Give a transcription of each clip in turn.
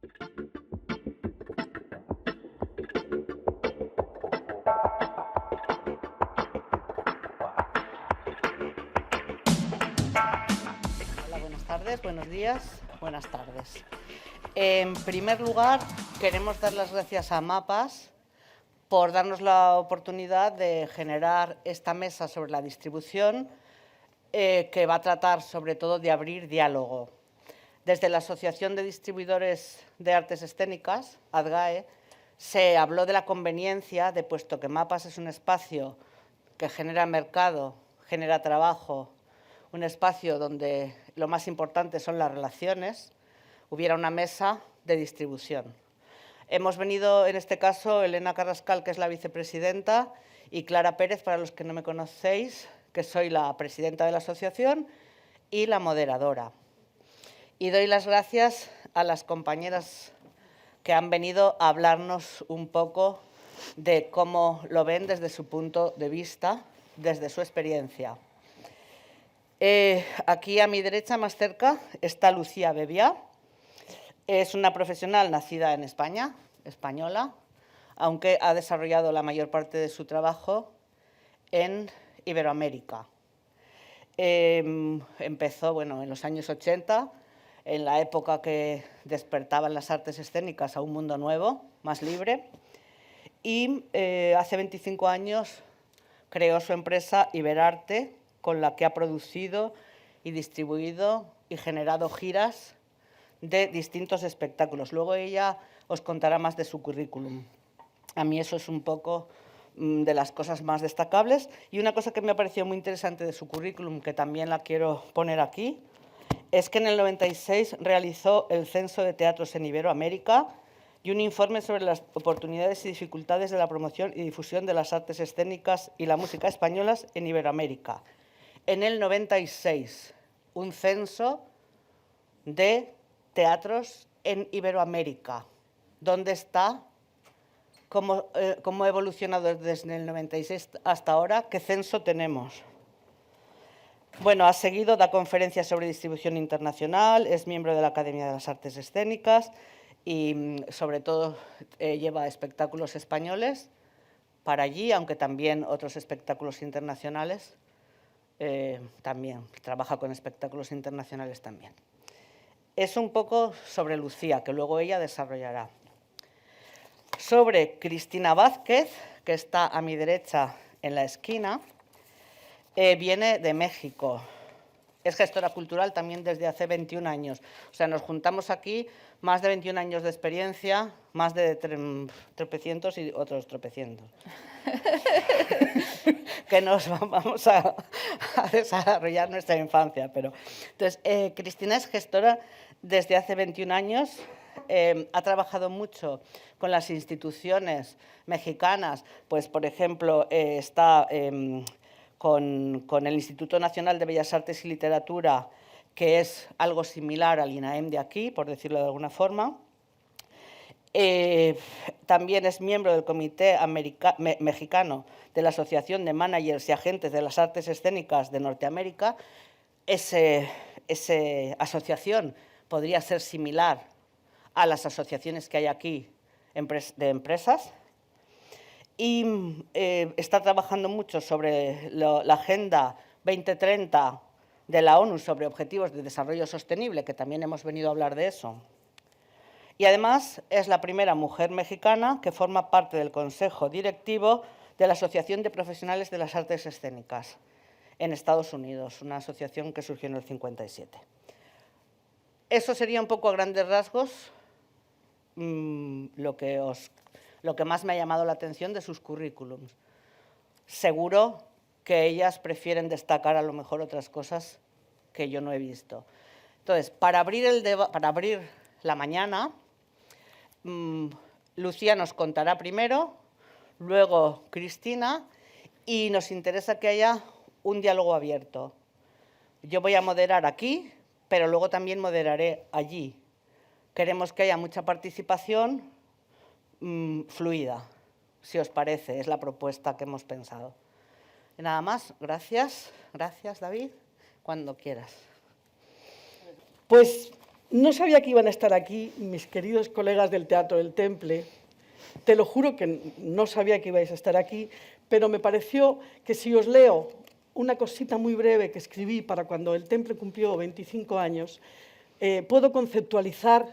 Hola, buenas tardes, buenos días, buenas tardes. En primer lugar, queremos dar las gracias a Mapas por darnos la oportunidad de generar esta mesa sobre la distribución que va a tratar sobre todo de abrir diálogo. Desde la Asociación de Distribuidores de Artes Escénicas, ADGAE, se habló de la conveniencia de, puesto que Mapas es un espacio que genera mercado, genera trabajo, un espacio donde lo más importante son las relaciones, hubiera una mesa de distribución. Hemos venido, en este caso, Elena Carrascal, que es la vicepresidenta, y Clara Pérez, para los que no me conocéis, que soy la presidenta de la asociación y la moderadora. Y doy las gracias a las compañeras que han venido a hablarnos un poco de cómo lo ven desde su punto de vista, desde su experiencia. Aquí a mi derecha, más cerca, está Lucía Bebiá. Es una profesional nacida en España, española, aunque ha desarrollado la mayor parte de su trabajo en Iberoamérica. Empezó en los años 80, en la época que despertaban las artes escénicas a un mundo nuevo, más libre, y hace 25 años creó su empresa Iberarte, con la que ha producido y distribuido y generado giras de distintos espectáculos. Luego ella os contará más de su currículum. A mí eso es un poco de las cosas más destacables. Y una cosa que me ha parecido muy interesante de su currículum, que también la quiero poner aquí, es que en el 96 realizó el Censo de Teatros en Iberoamérica y un informe sobre las oportunidades y dificultades de la promoción y difusión de las artes escénicas y la música españolas en Iberoamérica. En el 96, un censo de teatros en Iberoamérica. ¿Dónde está? ¿Cómo ha evolucionado desde el 96 hasta ahora? ¿Qué censo tenemos? Bueno, ha seguido, da conferencias sobre distribución internacional, es miembro de la Academia de las Artes Escénicas y, sobre todo, lleva espectáculos españoles para allí, aunque también otros espectáculos internacionales. También trabaja con espectáculos internacionales también. Es un poco sobre Lucía, que luego ella desarrollará. Sobre Cristina Vázquez, que está a mi derecha en la esquina, viene de México. Es gestora cultural también desde hace 21 años. O sea, nos juntamos aquí más de 21 años de experiencia, más de tropecientos y otros tropecientos. Que nos vamos a desarrollar nuestra infancia. Entonces, Cristina es gestora desde hace 21 años. Ha trabajado mucho con las instituciones mexicanas. Pues, por ejemplo, está con el Instituto Nacional de Bellas Artes y Literatura, que es algo similar al INAEM de aquí, por decirlo de alguna forma. También es miembro del Comité Mexicano de la Asociación de Managers y Agentes de las Artes Escénicas de Norteamérica. Esa asociación podría ser similar a las asociaciones que hay aquí de empresas. Y está trabajando mucho sobre la Agenda 2030 de la ONU sobre Objetivos de Desarrollo Sostenible, que también hemos venido a hablar de eso. Y además es la primera mujer mexicana que forma parte del Consejo Directivo de la Asociación de Profesionales de las Artes Escénicas en Estados Unidos, una asociación que surgió en el 57. Eso sería un poco a grandes rasgos lo que más me ha llamado la atención de sus currículums. Seguro que ellas prefieren destacar a lo mejor otras cosas que yo no he visto. Entonces, para abrir la mañana, Lucía nos contará primero, luego Cristina, y nos interesa que haya un diálogo abierto. Yo voy a moderar aquí, pero luego también moderaré allí. Queremos que haya mucha participación fluida, si os parece, es la propuesta que hemos pensado. Y nada más, gracias. Gracias, David, cuando quieras. Pues No sabía que iban a estar aquí mis queridos colegas del Teatro del Temple. Te lo juro que no sabía que ibais a estar aquí, pero me pareció que si os leo una cosita muy breve que escribí para cuando el Temple cumplió 25 años, puedo conceptualizar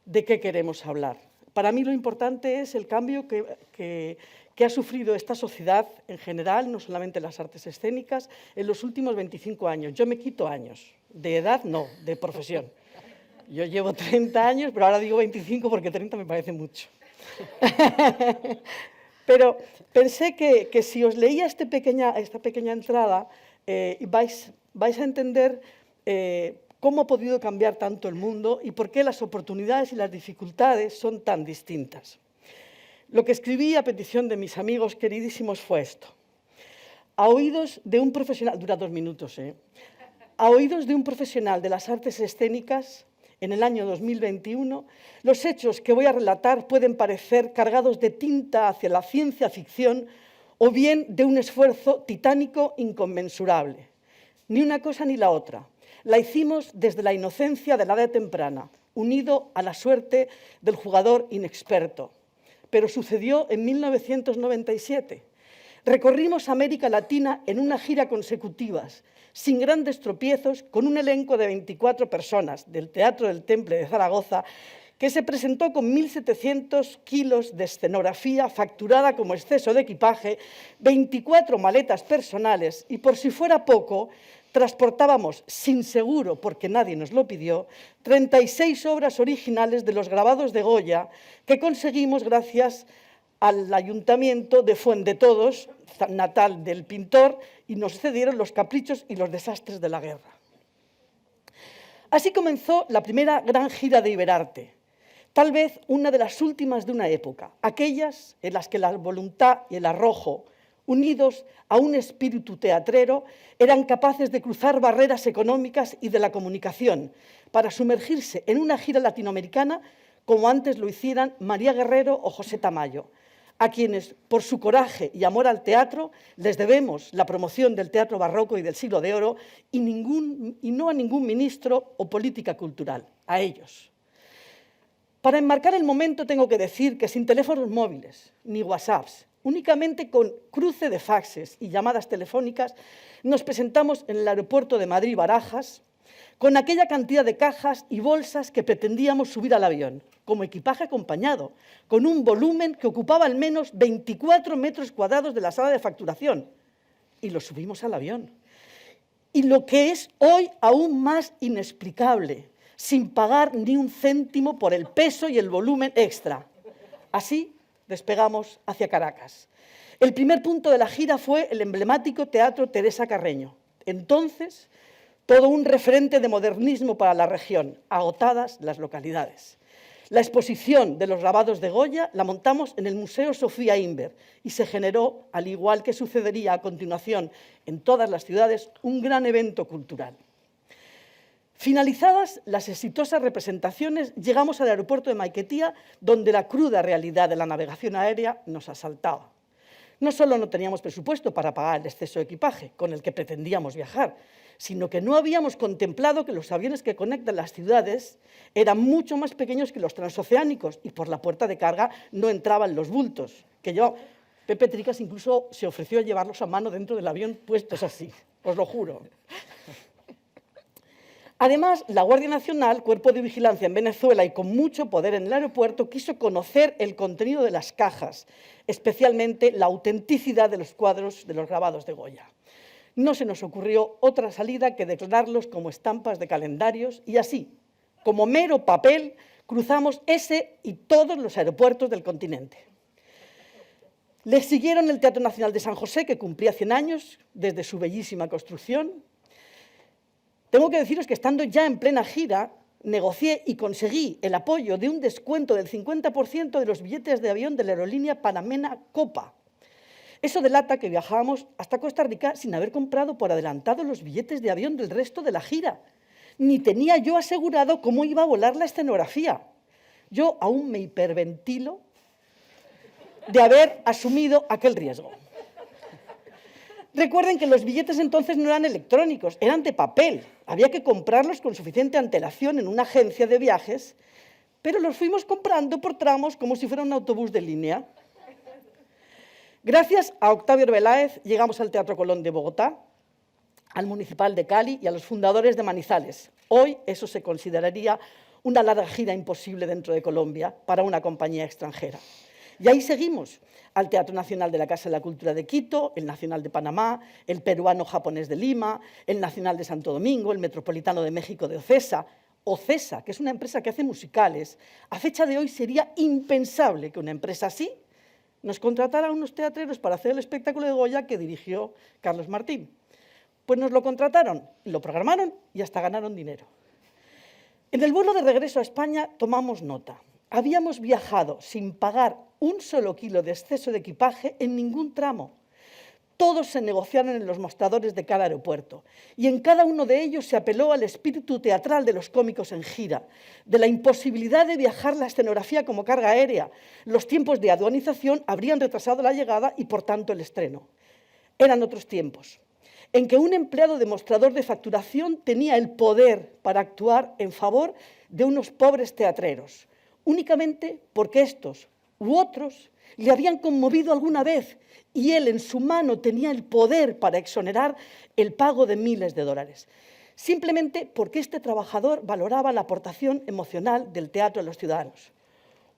de qué queremos hablar. Para mí lo importante es el cambio que ha sufrido esta sociedad en general, no solamente las artes escénicas, en los últimos 25 años. Yo me quito años, de edad no, de profesión. Yo llevo 30 años, pero ahora digo 25 porque 30 me parece mucho. Pero pensé que si os leía esta pequeña entrada, vais a entender cómo ha podido cambiar tanto el mundo y por qué las oportunidades y las dificultades son tan distintas. Lo que escribí a petición de mis amigos queridísimos fue esto. A oídos de un profesional, dura 2 minutos, a oídos de un profesional de las artes escénicas, en el año 2021, los hechos que voy a relatar pueden parecer cargados de tinta hacia la ciencia ficción o bien de un esfuerzo titánico inconmensurable. Ni una cosa ni la otra. La hicimos desde la inocencia de la edad temprana, unido a la suerte del jugador inexperto. Pero sucedió en 1997. Recorrimos América Latina en una gira consecutivas, sin grandes tropiezos, con un elenco de 24 personas del Teatro del Temple de Zaragoza, que se presentó con 1.700 kilos de escenografía facturada como exceso de equipaje, 24 maletas personales y, por si fuera poco, transportábamos sin seguro, porque nadie nos lo pidió, 36 obras originales de los grabados de Goya que conseguimos gracias al Ayuntamiento de Fuendetodos, natal del pintor, y nos cedieron los caprichos y los desastres de la guerra. Así comenzó la primera gran gira de Iberarte, tal vez una de las últimas de una época, aquellas en las que la voluntad y el arrojo, unidos a un espíritu teatrero, eran capaces de cruzar barreras económicas y de la comunicación para sumergirse en una gira latinoamericana como antes lo hicieran María Guerrero o José Tamayo, a quienes, por su coraje y amor al teatro, les debemos la promoción del teatro barroco y del siglo de oro y no a ningún ministro o política cultural, a ellos. Para enmarcar el momento tengo que decir que sin teléfonos móviles ni WhatsApps, únicamente con cruce de faxes y llamadas telefónicas, nos presentamos en el aeropuerto de Madrid-Barajas con aquella cantidad de cajas y bolsas que pretendíamos subir al avión, como equipaje acompañado, con un volumen que ocupaba al menos 24 metros cuadrados de la sala de facturación. Y lo subimos al avión. Y lo que es hoy aún más inexplicable, sin pagar ni un céntimo por el peso y el volumen extra. Así despegamos hacia Caracas. El primer punto de la gira fue el emblemático Teatro Teresa Carreño. Entonces, todo un referente de modernismo para la región, agotadas las localidades. La exposición de los grabados de Goya la montamos en el Museo Sofía Inver y se generó, al igual que sucedería a continuación en todas las ciudades, un gran evento cultural. Finalizadas las exitosas representaciones, llegamos al aeropuerto de Maiquetía, donde la cruda realidad de la navegación aérea nos asaltaba. No solo no teníamos presupuesto para pagar el exceso de equipaje con el que pretendíamos viajar, sino que no habíamos contemplado que los aviones que conectan las ciudades eran mucho más pequeños que los transoceánicos y por la puerta de carga no entraban los bultos, que Pepe Tricas incluso se ofreció a llevarlos a mano dentro del avión puestos así, os lo juro. Además, la Guardia Nacional, cuerpo de vigilancia en Venezuela y con mucho poder en el aeropuerto, quiso conocer el contenido de las cajas, especialmente la autenticidad de los cuadros de los grabados de Goya. No se nos ocurrió otra salida que declararlos como estampas de calendarios y así, como mero papel, cruzamos ese y todos los aeropuertos del continente. Les siguieron el Teatro Nacional de San José, que cumplía 100 años desde su bellísima construcción. Tengo que deciros que estando ya en plena gira, negocié y conseguí el apoyo de un descuento del 50% de los billetes de avión de la aerolínea Panamena Copa. Eso delata que viajábamos hasta Costa Rica sin haber comprado por adelantado los billetes de avión del resto de la gira. Ni tenía yo asegurado cómo iba a volar la escenografía. Yo aún me hiperventilo de haber asumido aquel riesgo. Recuerden que los billetes entonces no eran electrónicos, eran de papel. Había que comprarlos con suficiente antelación en una agencia de viajes, pero los fuimos comprando por tramos como si fuera un autobús de línea. Gracias a Octavio Arbeláez llegamos al Teatro Colón de Bogotá, al Municipal de Cali y a los fundadores de Manizales. Hoy eso se consideraría una larga gira imposible dentro de Colombia para una compañía extranjera. Y ahí seguimos, al Teatro Nacional de la Casa de la Cultura de Quito, el Nacional de Panamá, el Peruano-Japonés de Lima, el Nacional de Santo Domingo, el Metropolitano de México de Ocesa, Ocesa, que es una empresa que hace musicales. A fecha de hoy sería impensable que una empresa así nos contratara a unos teatreros para hacer el espectáculo de Goya que dirigió Carlos Martín. Pues nos lo contrataron, lo programaron y hasta ganaron dinero. En el vuelo de regreso a España tomamos nota. Habíamos viajado sin pagar un solo kilo de exceso de equipaje en ningún tramo. Todos se negociaron en los mostradores de cada aeropuerto y en cada uno de ellos se apeló al espíritu teatral de los cómicos en gira, de la imposibilidad de viajar la escenografía como carga aérea. Los tiempos de aduanización habrían retrasado la llegada y, por tanto, el estreno. Eran otros tiempos en que un empleado de mostrador de facturación tenía el poder para actuar en favor de unos pobres teatreros, únicamente porque estos u otros le habían conmovido alguna vez y él en su mano tenía el poder para exonerar el pago de miles de dólares, simplemente porque este trabajador valoraba la aportación emocional del teatro a los ciudadanos.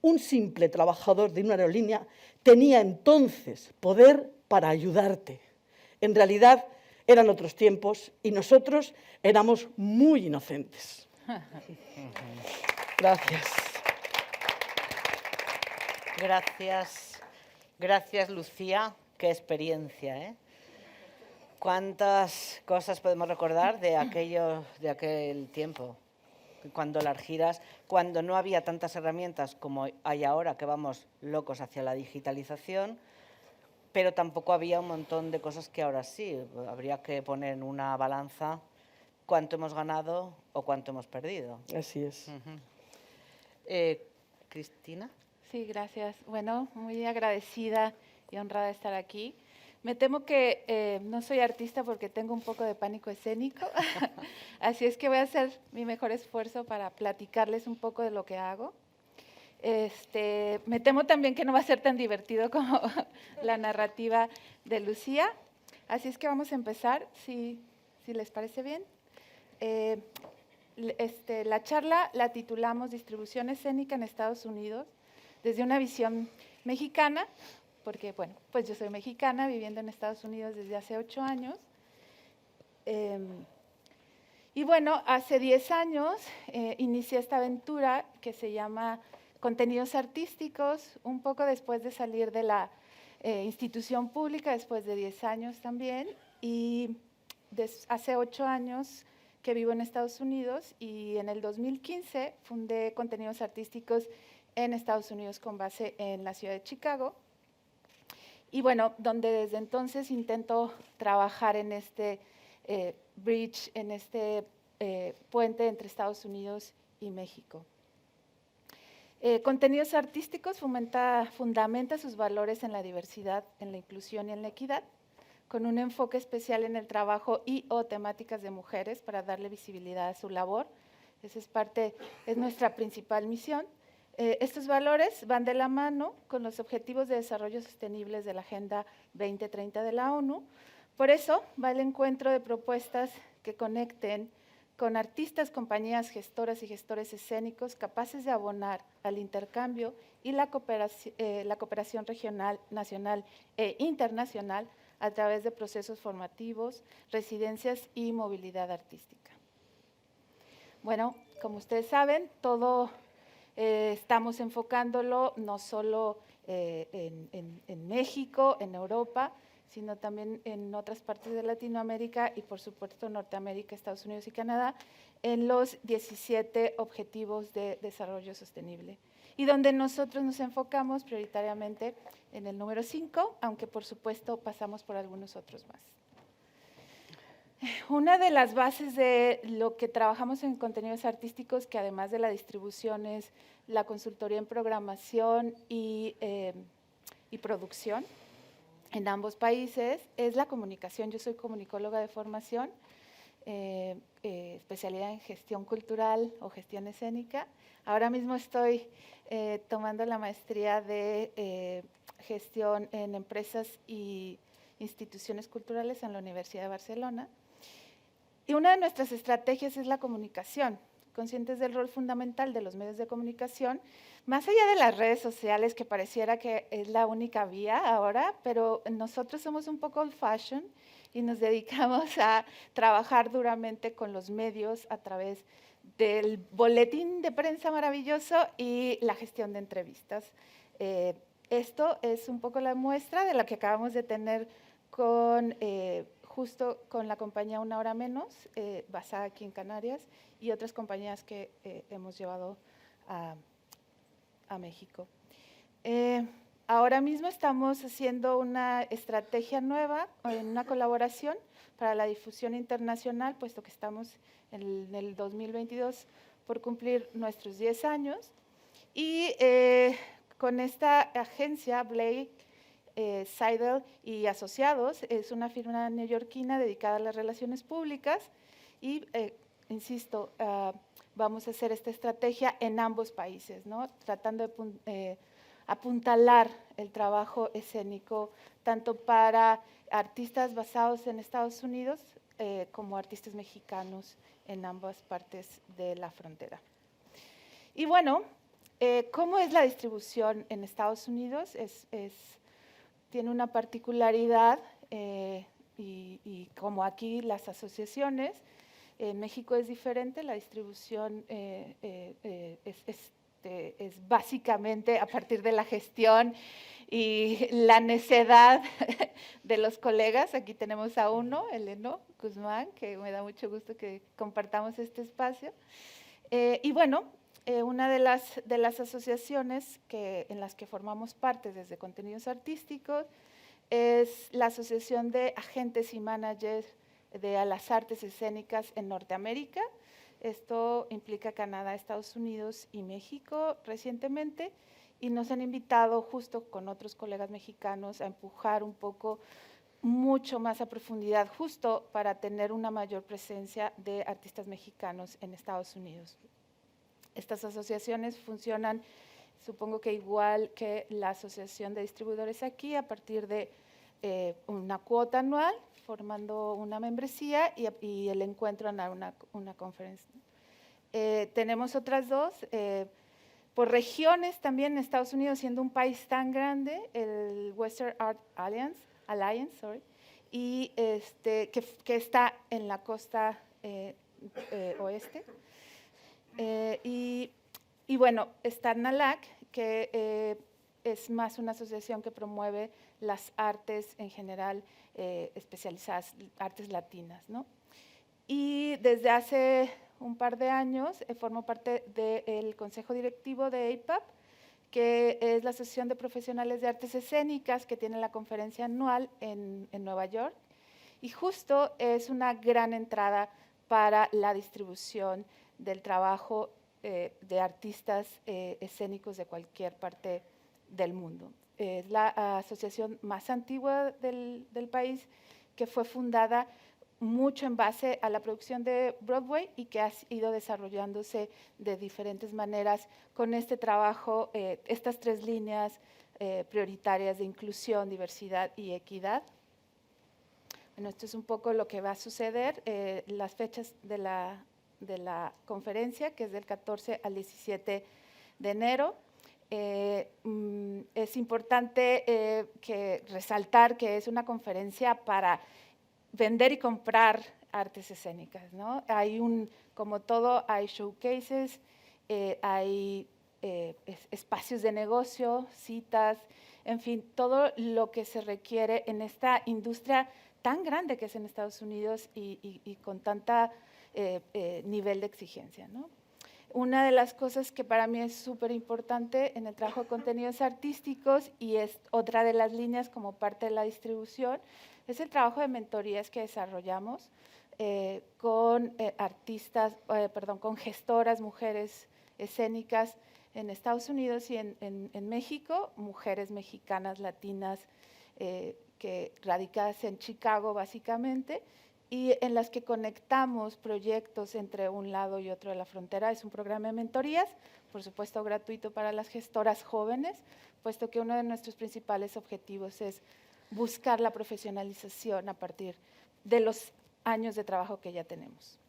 Un simple trabajador de una aerolínea tenía entonces poder para ayudarte. En realidad eran otros tiempos y nosotros éramos muy inocentes. Gracias. Gracias, Lucía. Qué experiencia, ¿eh? ¿Cuántas cosas podemos recordar de aquel tiempo? Cuando las giras, cuando no había tantas herramientas como hay ahora, que vamos locos hacia la digitalización, pero tampoco había un montón de cosas que ahora sí. Habría que poner en una balanza cuánto hemos ganado o cuánto hemos perdido. Así es. Cristina. Sí, gracias. Bueno, muy agradecida y honrada de estar aquí. Me temo que no soy artista porque tengo un poco de pánico escénico, así es que voy a hacer mi mejor esfuerzo para platicarles un poco de lo que hago. Me temo también que no va a ser tan divertido como la narrativa de Lucía, así es que vamos a empezar, si les parece bien. La charla la titulamos Distribución escénica en Estados Unidos desde una visión mexicana, porque, bueno, pues yo soy mexicana viviendo en Estados Unidos desde hace 8 años. Y bueno, hace 10 años inicié esta aventura que se llama Contenidos Artísticos, un poco después de salir de la institución pública, después de 10 años también, y hace 8 años que vivo en Estados Unidos y en el 2015 fundé Contenidos Artísticos en Estados Unidos con base en la ciudad de Chicago. Y bueno, donde desde entonces intento trabajar en este bridge, en este puente entre Estados Unidos y México. Contenidos Artísticos fundamenta sus valores en la diversidad, en la inclusión y en la equidad, con un enfoque especial en el trabajo y o temáticas de mujeres para darle visibilidad a su labor. Esa es nuestra principal misión. Estos valores van de la mano con los Objetivos de Desarrollo Sostenibles de la Agenda 2030 de la ONU. Por eso va el encuentro de propuestas que conecten con artistas, compañías, gestoras y gestores escénicos capaces de abonar al intercambio y la cooperación regional, nacional e internacional a través de procesos formativos, residencias y movilidad artística. Bueno, como ustedes saben, todo estamos enfocándolo no solo en México, en Europa, sino también en otras partes de Latinoamérica y, por supuesto, Norteamérica, Estados Unidos y Canadá, en los 17 Objetivos de Desarrollo Sostenible. Y donde nosotros nos enfocamos prioritariamente en el número 5, aunque, por supuesto, pasamos por algunos otros más. Una de las bases de lo que trabajamos en contenidos artísticos, que además de la distribución es la consultoría en programación y producción. en ambos países es la comunicación. Yo soy comunicóloga de formación, especialidad en gestión cultural o gestión escénica. Ahora mismo estoy tomando la maestría de gestión en empresas y instituciones culturales en la Universidad de Barcelona. Y una de nuestras estrategias es la comunicación, conscientes del rol fundamental de los medios de comunicación, más allá de las redes sociales, que pareciera que es la única vía ahora, pero nosotros somos un poco old fashion y nos dedicamos a trabajar duramente con los medios a través del boletín de prensa maravilloso y la gestión de entrevistas. Esto es un poco la muestra de lo que acabamos de tener con justo con la compañía Una Hora Menos, basada aquí en Canarias, y otras compañías que hemos llevado a México. Ahora mismo estamos haciendo una estrategia nueva, una colaboración para la difusión internacional, puesto que estamos en el 2022 por cumplir nuestros 10 años. Y con esta agencia, Blake, Seidel y Asociados, es una firma neoyorquina dedicada a las relaciones públicas y, insisto, vamos a hacer esta estrategia en ambos países, ¿no? Tratando de apuntalar el trabajo escénico tanto para artistas basados en Estados Unidos como artistas mexicanos en ambas partes de la frontera. Y bueno, ¿cómo es la distribución en Estados Unidos? Tiene una particularidad y como aquí las asociaciones, en México es diferente, la distribución es básicamente a partir de la gestión y la necedad de los colegas. Aquí tenemos a uno, Eleno Guzmán, que me da mucho gusto que compartamos este espacio. Y bueno, una de las asociaciones en las que formamos parte desde Contenidos Artísticos es la Asociación de Agentes y Managers de las Artes Escénicas en Norteamérica. Esto implica Canadá, Estados Unidos y México recientemente, y nos han invitado justo con otros colegas mexicanos a empujar un poco mucho más a profundidad, justo para tener una mayor presencia de artistas mexicanos en Estados Unidos. Estas asociaciones funcionan, supongo que igual que la Asociación de Distribuidores aquí, a partir de una cuota anual, formando una membresía y el encuentro en una conferencia. Tenemos otras dos, por regiones también en Estados Unidos, siendo un país tan grande, el Western Art Alliance, y que está en la costa oeste. Y bueno, está NALAC, que es más una asociación que promueve las artes en general especializadas, artes latinas, ¿no? Y desde hace un par de años formo parte del consejo directivo de APAP, que es la Asociación de Profesionales de Artes Escénicas, que tiene la conferencia anual en Nueva York. Y justo es una gran entrada para la distribución del trabajo de artistas escénicos de cualquier parte del mundo. Es la asociación más antigua del país, que fue fundada mucho en base a la producción de Broadway y que ha ido desarrollándose de diferentes maneras con este trabajo, estas tres líneas prioritarias de inclusión, diversidad y equidad. Bueno, esto es un poco lo que va a suceder, las fechas de la conferencia, que es del 14 al 17 de enero. Es importante resaltar que es una conferencia para vender y comprar artes escénicas, ¿no? Como todo, hay showcases, hay espacios de negocio, citas, en fin, todo lo que se requiere en esta industria tan grande que es en Estados Unidos y con tanta nivel de exigencia, ¿no? Una de las cosas que para mí es súper importante en el trabajo de contenidos artísticos, y es otra de las líneas como parte de la distribución, es el trabajo de mentorías que desarrollamos con con gestoras, mujeres escénicas en Estados Unidos y en México, mujeres mexicanas, latinas, radicadas en Chicago básicamente, y en las que conectamos proyectos entre un lado y otro de la frontera. Es un programa de mentorías, por supuesto gratuito para las gestoras jóvenes, puesto que uno de nuestros principales objetivos es buscar la profesionalización a partir de los años de trabajo que ya tenemos.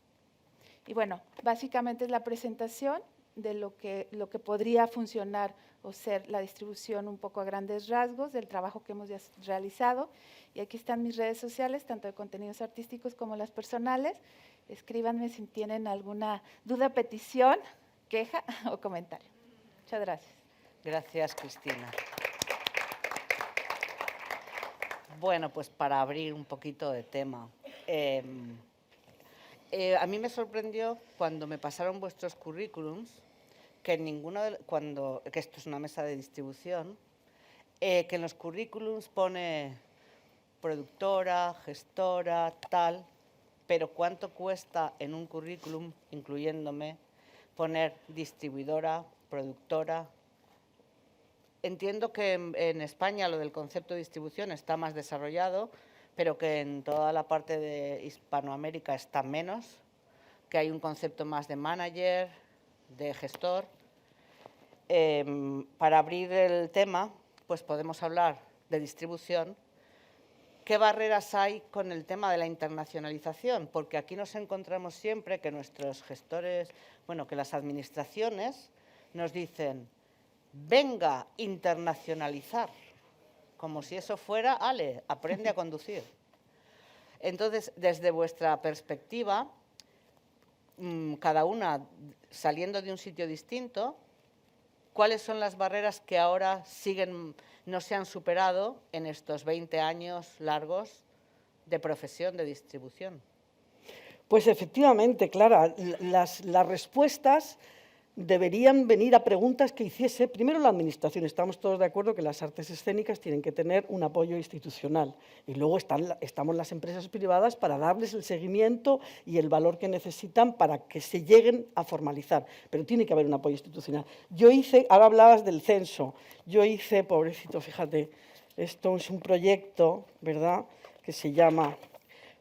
Y bueno, básicamente es la presentación de lo que podría funcionar o ser la distribución un poco a grandes rasgos del trabajo que hemos realizado. Y aquí están mis redes sociales, tanto de contenidos artísticos como las personales. Escríbanme si tienen alguna duda, petición, queja o comentario. Muchas gracias. Gracias, Cristina. Bueno, pues para abrir un poquito de tema. A mí me sorprendió cuando me pasaron vuestros currículums que en ninguno que esto es una mesa de distribución, que en los currículums pone productora, gestora, tal, pero ¿cuánto cuesta en un currículum, incluyéndome, poner distribuidora, productora? Entiendo que en España lo del concepto de distribución está más desarrollado, pero que en toda la parte de Hispanoamérica está menos, que hay un concepto más de manager, de gestor. Para abrir el tema, pues podemos hablar de distribución. ¿Qué barreras hay con el tema de la internacionalización? Porque aquí nos encontramos siempre que nuestros gestores, bueno, que las administraciones nos dicen, venga, internacionalizar, como si eso fuera, ale, aprende a conducir. Entonces, desde vuestra perspectiva, cada una saliendo de un sitio distinto, ¿cuáles son las barreras que ahora no se han superado en estos 20 años largos de profesión de distribución? Pues efectivamente, Clara, las respuestas deberían venir a preguntas que hiciese primero la Administración. Estamos todos de acuerdo que las artes escénicas tienen que tener un apoyo institucional y luego estamos las empresas privadas para darles el seguimiento y el valor que necesitan para que se lleguen a formalizar, pero tiene que haber un apoyo institucional. Ahora hablabas del censo, yo hice, pobrecito, fíjate, esto es un proyecto, ¿verdad?, que se llama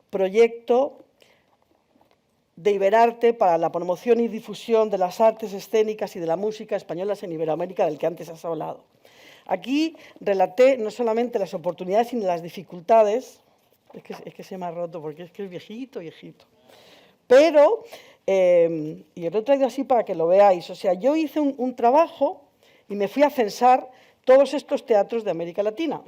Proyecto de Iberarte para la promoción y difusión de las artes escénicas y de la música españolas en Iberoamérica, del que antes has hablado. Aquí relaté no solamente las oportunidades, sino las dificultades. Es que se me ha roto porque es que es viejito. Pero, y os lo he traído así para que lo veáis, o sea, yo hice un trabajo y me fui a censar todos estos teatros de América Latina.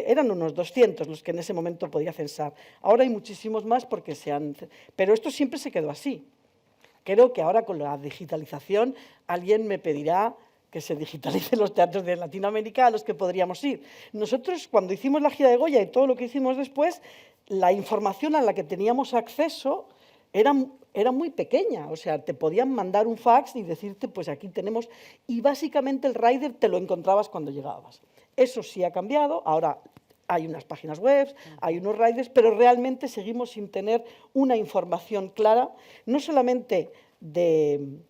Eran unos 200 los que en ese momento podía censar. Ahora hay muchísimos más porque pero esto siempre se quedó así. Creo que ahora con la digitalización alguien me pedirá que se digitalicen los teatros de Latinoamérica a los que podríamos ir. Nosotros, cuando hicimos la gira de Goya y todo lo que hicimos después, la información a la que teníamos acceso era muy pequeña, o sea, te podían mandar un fax y decirte, pues aquí tenemos, y básicamente el rider te lo encontrabas cuando llegabas. Eso sí ha cambiado, ahora hay unas páginas web, hay unos riders, pero realmente seguimos sin tener una información clara, no solamente del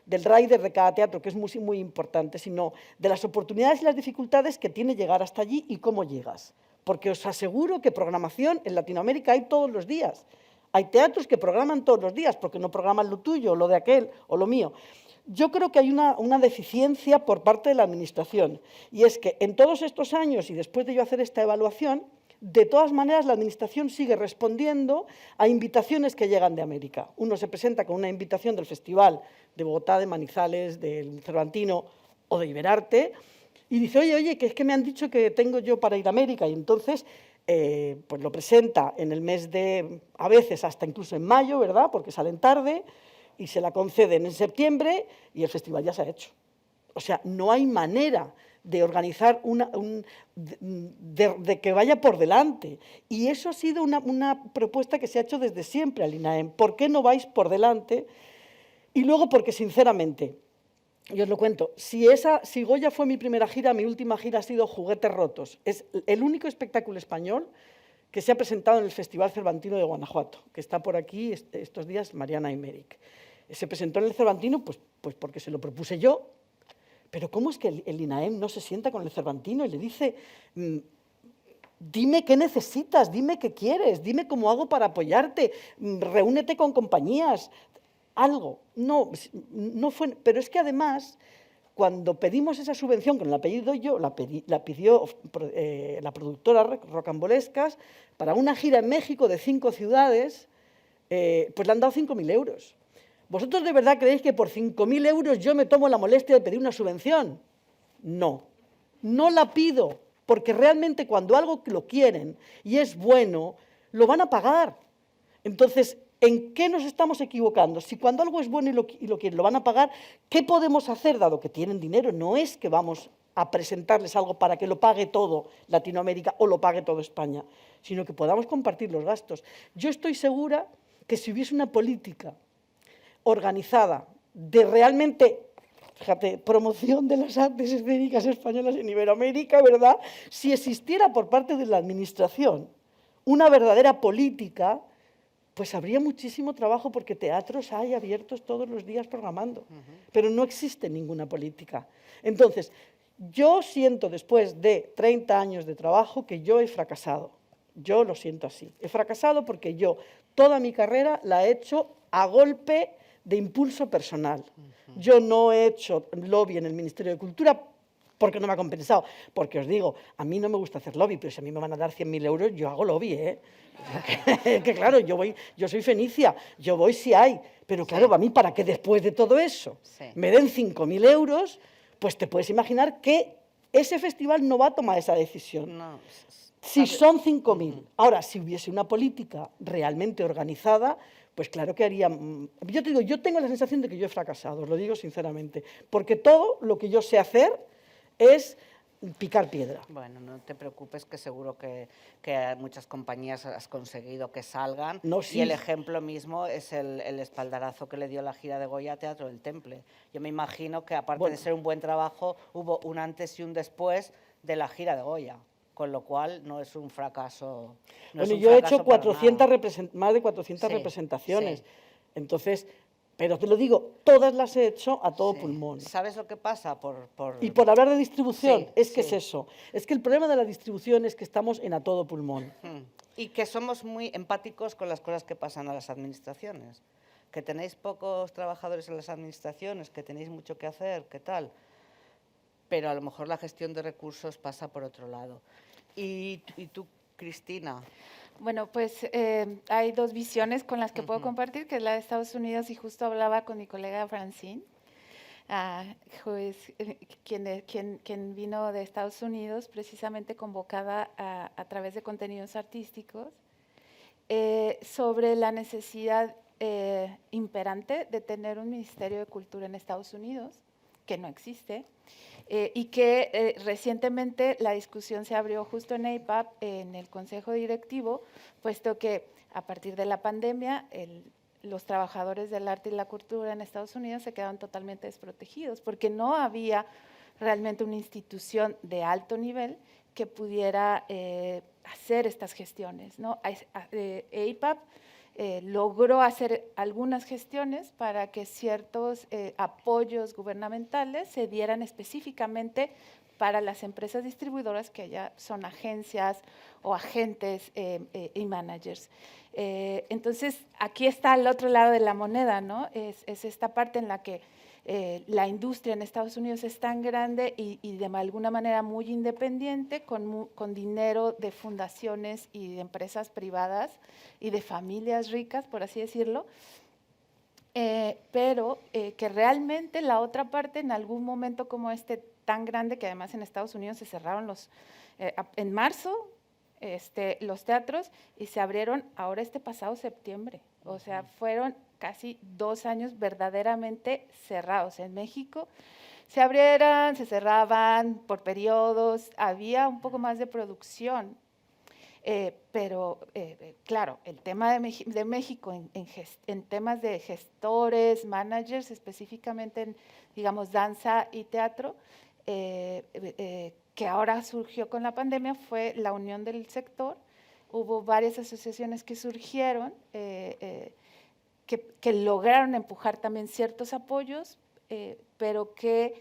rider de cada teatro, que es muy importante, sino de las oportunidades y las dificultades que tiene llegar hasta allí y cómo llegas. Porque os aseguro que programación en Latinoamérica hay todos los días. Hay teatros que programan todos los días, porque no programan lo tuyo, lo de aquel o lo mío. Yo creo que hay una deficiencia por parte de la Administración, y es que en todos estos años, y después de yo hacer esta evaluación, de todas maneras la Administración sigue respondiendo a invitaciones que llegan de América. Uno se presenta con una invitación del Festival de Bogotá, de Manizales, del Cervantino o de Iberarte, y dice, oye, que es que me han dicho que tengo yo para ir a América, y entonces pues lo presenta en el mes a veces hasta incluso en mayo, ¿verdad?, porque salen tarde, y se la conceden en septiembre y el festival ya se ha hecho. O sea, no hay manera de organizar de que vaya por delante. Y eso ha sido una propuesta que se ha hecho desde siempre al INAEM. ¿Por qué no vais por delante? Y luego porque, sinceramente, yo os lo cuento, si Goya fue mi primera gira, mi última gira ha sido Juguetes Rotos. Es el único espectáculo español que se ha presentado en el Festival Cervantino de Guanajuato, que está por aquí estos días Mariana Aymeric. Se presentó en el Cervantino pues porque se lo propuse yo, pero ¿cómo es que el INAEM no se sienta con el Cervantino y le dice, dime qué necesitas, dime qué quieres, dime cómo hago para apoyarte, reúnete con compañías, algo? No, no fue, pero es que además, cuando pedimos esa subvención, que no la pedí yo, la pidió la productora Rocambolescas, para una gira en México de 5 ciudades, pues le han dado 5.000 euros. ¿Vosotros de verdad creéis que por 5.000 euros yo me tomo la molestia de pedir una subvención? No, no la pido, porque realmente cuando algo lo quieren y es bueno, lo van a pagar. Entonces, ¿en qué nos estamos equivocando? Si cuando algo es bueno y lo quieren, lo van a pagar, ¿qué podemos hacer dado que tienen dinero? No es que vamos a presentarles algo para que lo pague todo Latinoamérica o lo pague todo España, sino que podamos compartir los gastos. Yo estoy segura que si hubiese una política organizada de realmente, fíjate, promoción de las artes escénicas españolas en Iberoamérica, ¿verdad? Si existiera por parte de la Administración una verdadera política, pues habría muchísimo trabajo porque teatros hay abiertos todos los días programando, pero no existe ninguna política. Entonces, yo siento después de 30 años de trabajo que yo he fracasado. Yo lo siento así. He fracasado porque yo toda mi carrera la he hecho a golpe de impulso personal. Yo no he hecho lobby en el Ministerio de Cultura porque no me ha compensado. Porque os digo, a mí no me gusta hacer lobby, pero si a mí me van a dar 100.000 euros, yo hago lobby, ¿eh? Que claro, yo soy fenicia, yo voy si hay. Pero claro, a mí para que después de todo eso me den 5.000 euros, pues te puedes imaginar que ese festival no va a tomar esa decisión. No. Si son 5.000. Ahora, si hubiese una política realmente organizada, pues claro que haría... Yo te digo, yo tengo la sensación de que yo he fracasado, os lo digo sinceramente, porque todo lo que yo sé hacer es picar piedra. Bueno, no te preocupes, que seguro que muchas compañías has conseguido que salgan. No, sí. Y el ejemplo mismo es el espaldarazo que le dio la gira de Goya a Teatro del Temple. Yo me imagino que, aparte de ser un buen trabajo, hubo un antes y un después de la gira de Goya. Con lo cual, no es un fracaso. Bueno, yo he hecho más de 400 representaciones. Sí. Entonces, pero te lo digo, todas las he hecho a todo pulmón. ¿Sabes lo que pasa? Y por hablar de distribución, es que sí. es eso. Es que el problema de la distribución es que estamos en a todo pulmón. Y que somos muy empáticos con las cosas que pasan a las administraciones. Que tenéis pocos trabajadores en las administraciones, que tenéis mucho que hacer, ¿qué tal? Pero a lo mejor la gestión de recursos pasa por otro lado. ¿Y tú, Cristina? Bueno, pues hay dos visiones con las que puedo compartir, que es la de Estados Unidos, y justo hablaba con mi colega Francine, quien vino de Estados Unidos, precisamente convocada a través de contenidos artísticos, sobre la necesidad imperante de tener un Ministerio de Cultura en Estados Unidos, que no existe, y que recientemente la discusión se abrió justo en AIPAP, en el Consejo Directivo, puesto que a partir de la pandemia los trabajadores del arte y la cultura en Estados Unidos se quedaron totalmente desprotegidos, porque no había realmente una institución de alto nivel que pudiera hacer estas gestiones, ¿no? AIPAP logró hacer algunas gestiones para que ciertos apoyos gubernamentales se dieran específicamente para las empresas distribuidoras que ya son agencias o agentes y managers. Entonces, aquí está el otro lado de la moneda, ¿no? Es esta parte en la que la industria en Estados Unidos es tan grande y de alguna manera muy independiente, con dinero de fundaciones y de empresas privadas y de familias ricas, por así decirlo, pero que realmente la otra parte, en algún momento como este tan grande, que además en Estados Unidos se cerraron en marzo los teatros y se abrieron ahora este pasado septiembre. O sea, fueron casi 2 años verdaderamente cerrados. En México se abrían, se cerraban por periodos, había un poco más de producción, pero claro, el tema de México en temas de gestores, managers, específicamente en, digamos, danza y teatro, que ahora surgió con la pandemia, fue la unión del sector. Hubo varias asociaciones que surgieron, que lograron empujar también ciertos apoyos, pero que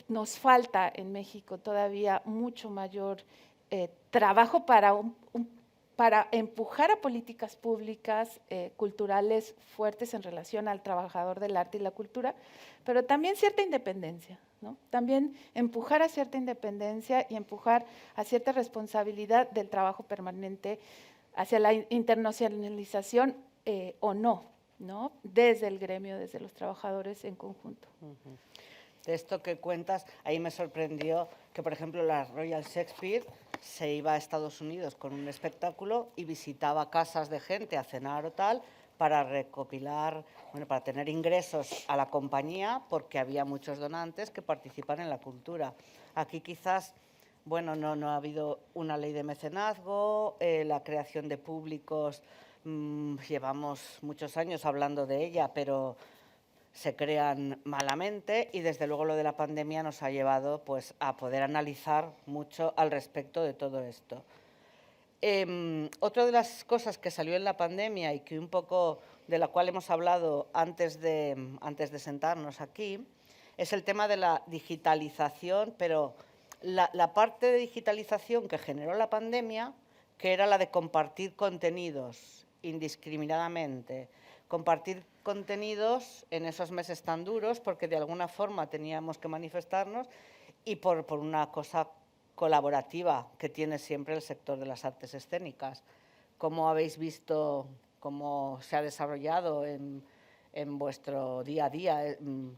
nos falta en México todavía mucho mayor trabajo para empujar a políticas públicas culturales fuertes en relación al trabajador del arte y la cultura, pero también cierta independencia, ¿no? También empujar a cierta independencia y empujar a cierta responsabilidad del trabajo permanente hacia la internacionalización o no, ¿no? Desde el gremio, desde los trabajadores en conjunto. De esto que cuentas, ahí me sorprendió que, por ejemplo, la Royal Shakespeare se iba a Estados Unidos con un espectáculo y visitaba casas de gente a cenar o tal para recopilar, bueno, para tener ingresos a la compañía, porque había muchos donantes que participan en la cultura. Aquí quizás, bueno, no ha habido una ley de mecenazgo, la creación de públicos, llevamos muchos años hablando de ella, pero se crean malamente, y desde luego lo de la pandemia nos ha llevado pues a poder analizar mucho al respecto de todo esto. Otra de las cosas que salió en la pandemia y que un poco de la cual hemos hablado antes de sentarnos aquí es el tema de la digitalización, pero la parte de digitalización que generó la pandemia, que era la de compartir contenidos indiscriminadamente, compartir contenidos en esos meses tan duros, porque de alguna forma teníamos que manifestarnos, y por una cosa colaborativa que tiene siempre el sector de las artes escénicas. ¿Cómo habéis visto cómo se ha desarrollado en vuestro día a día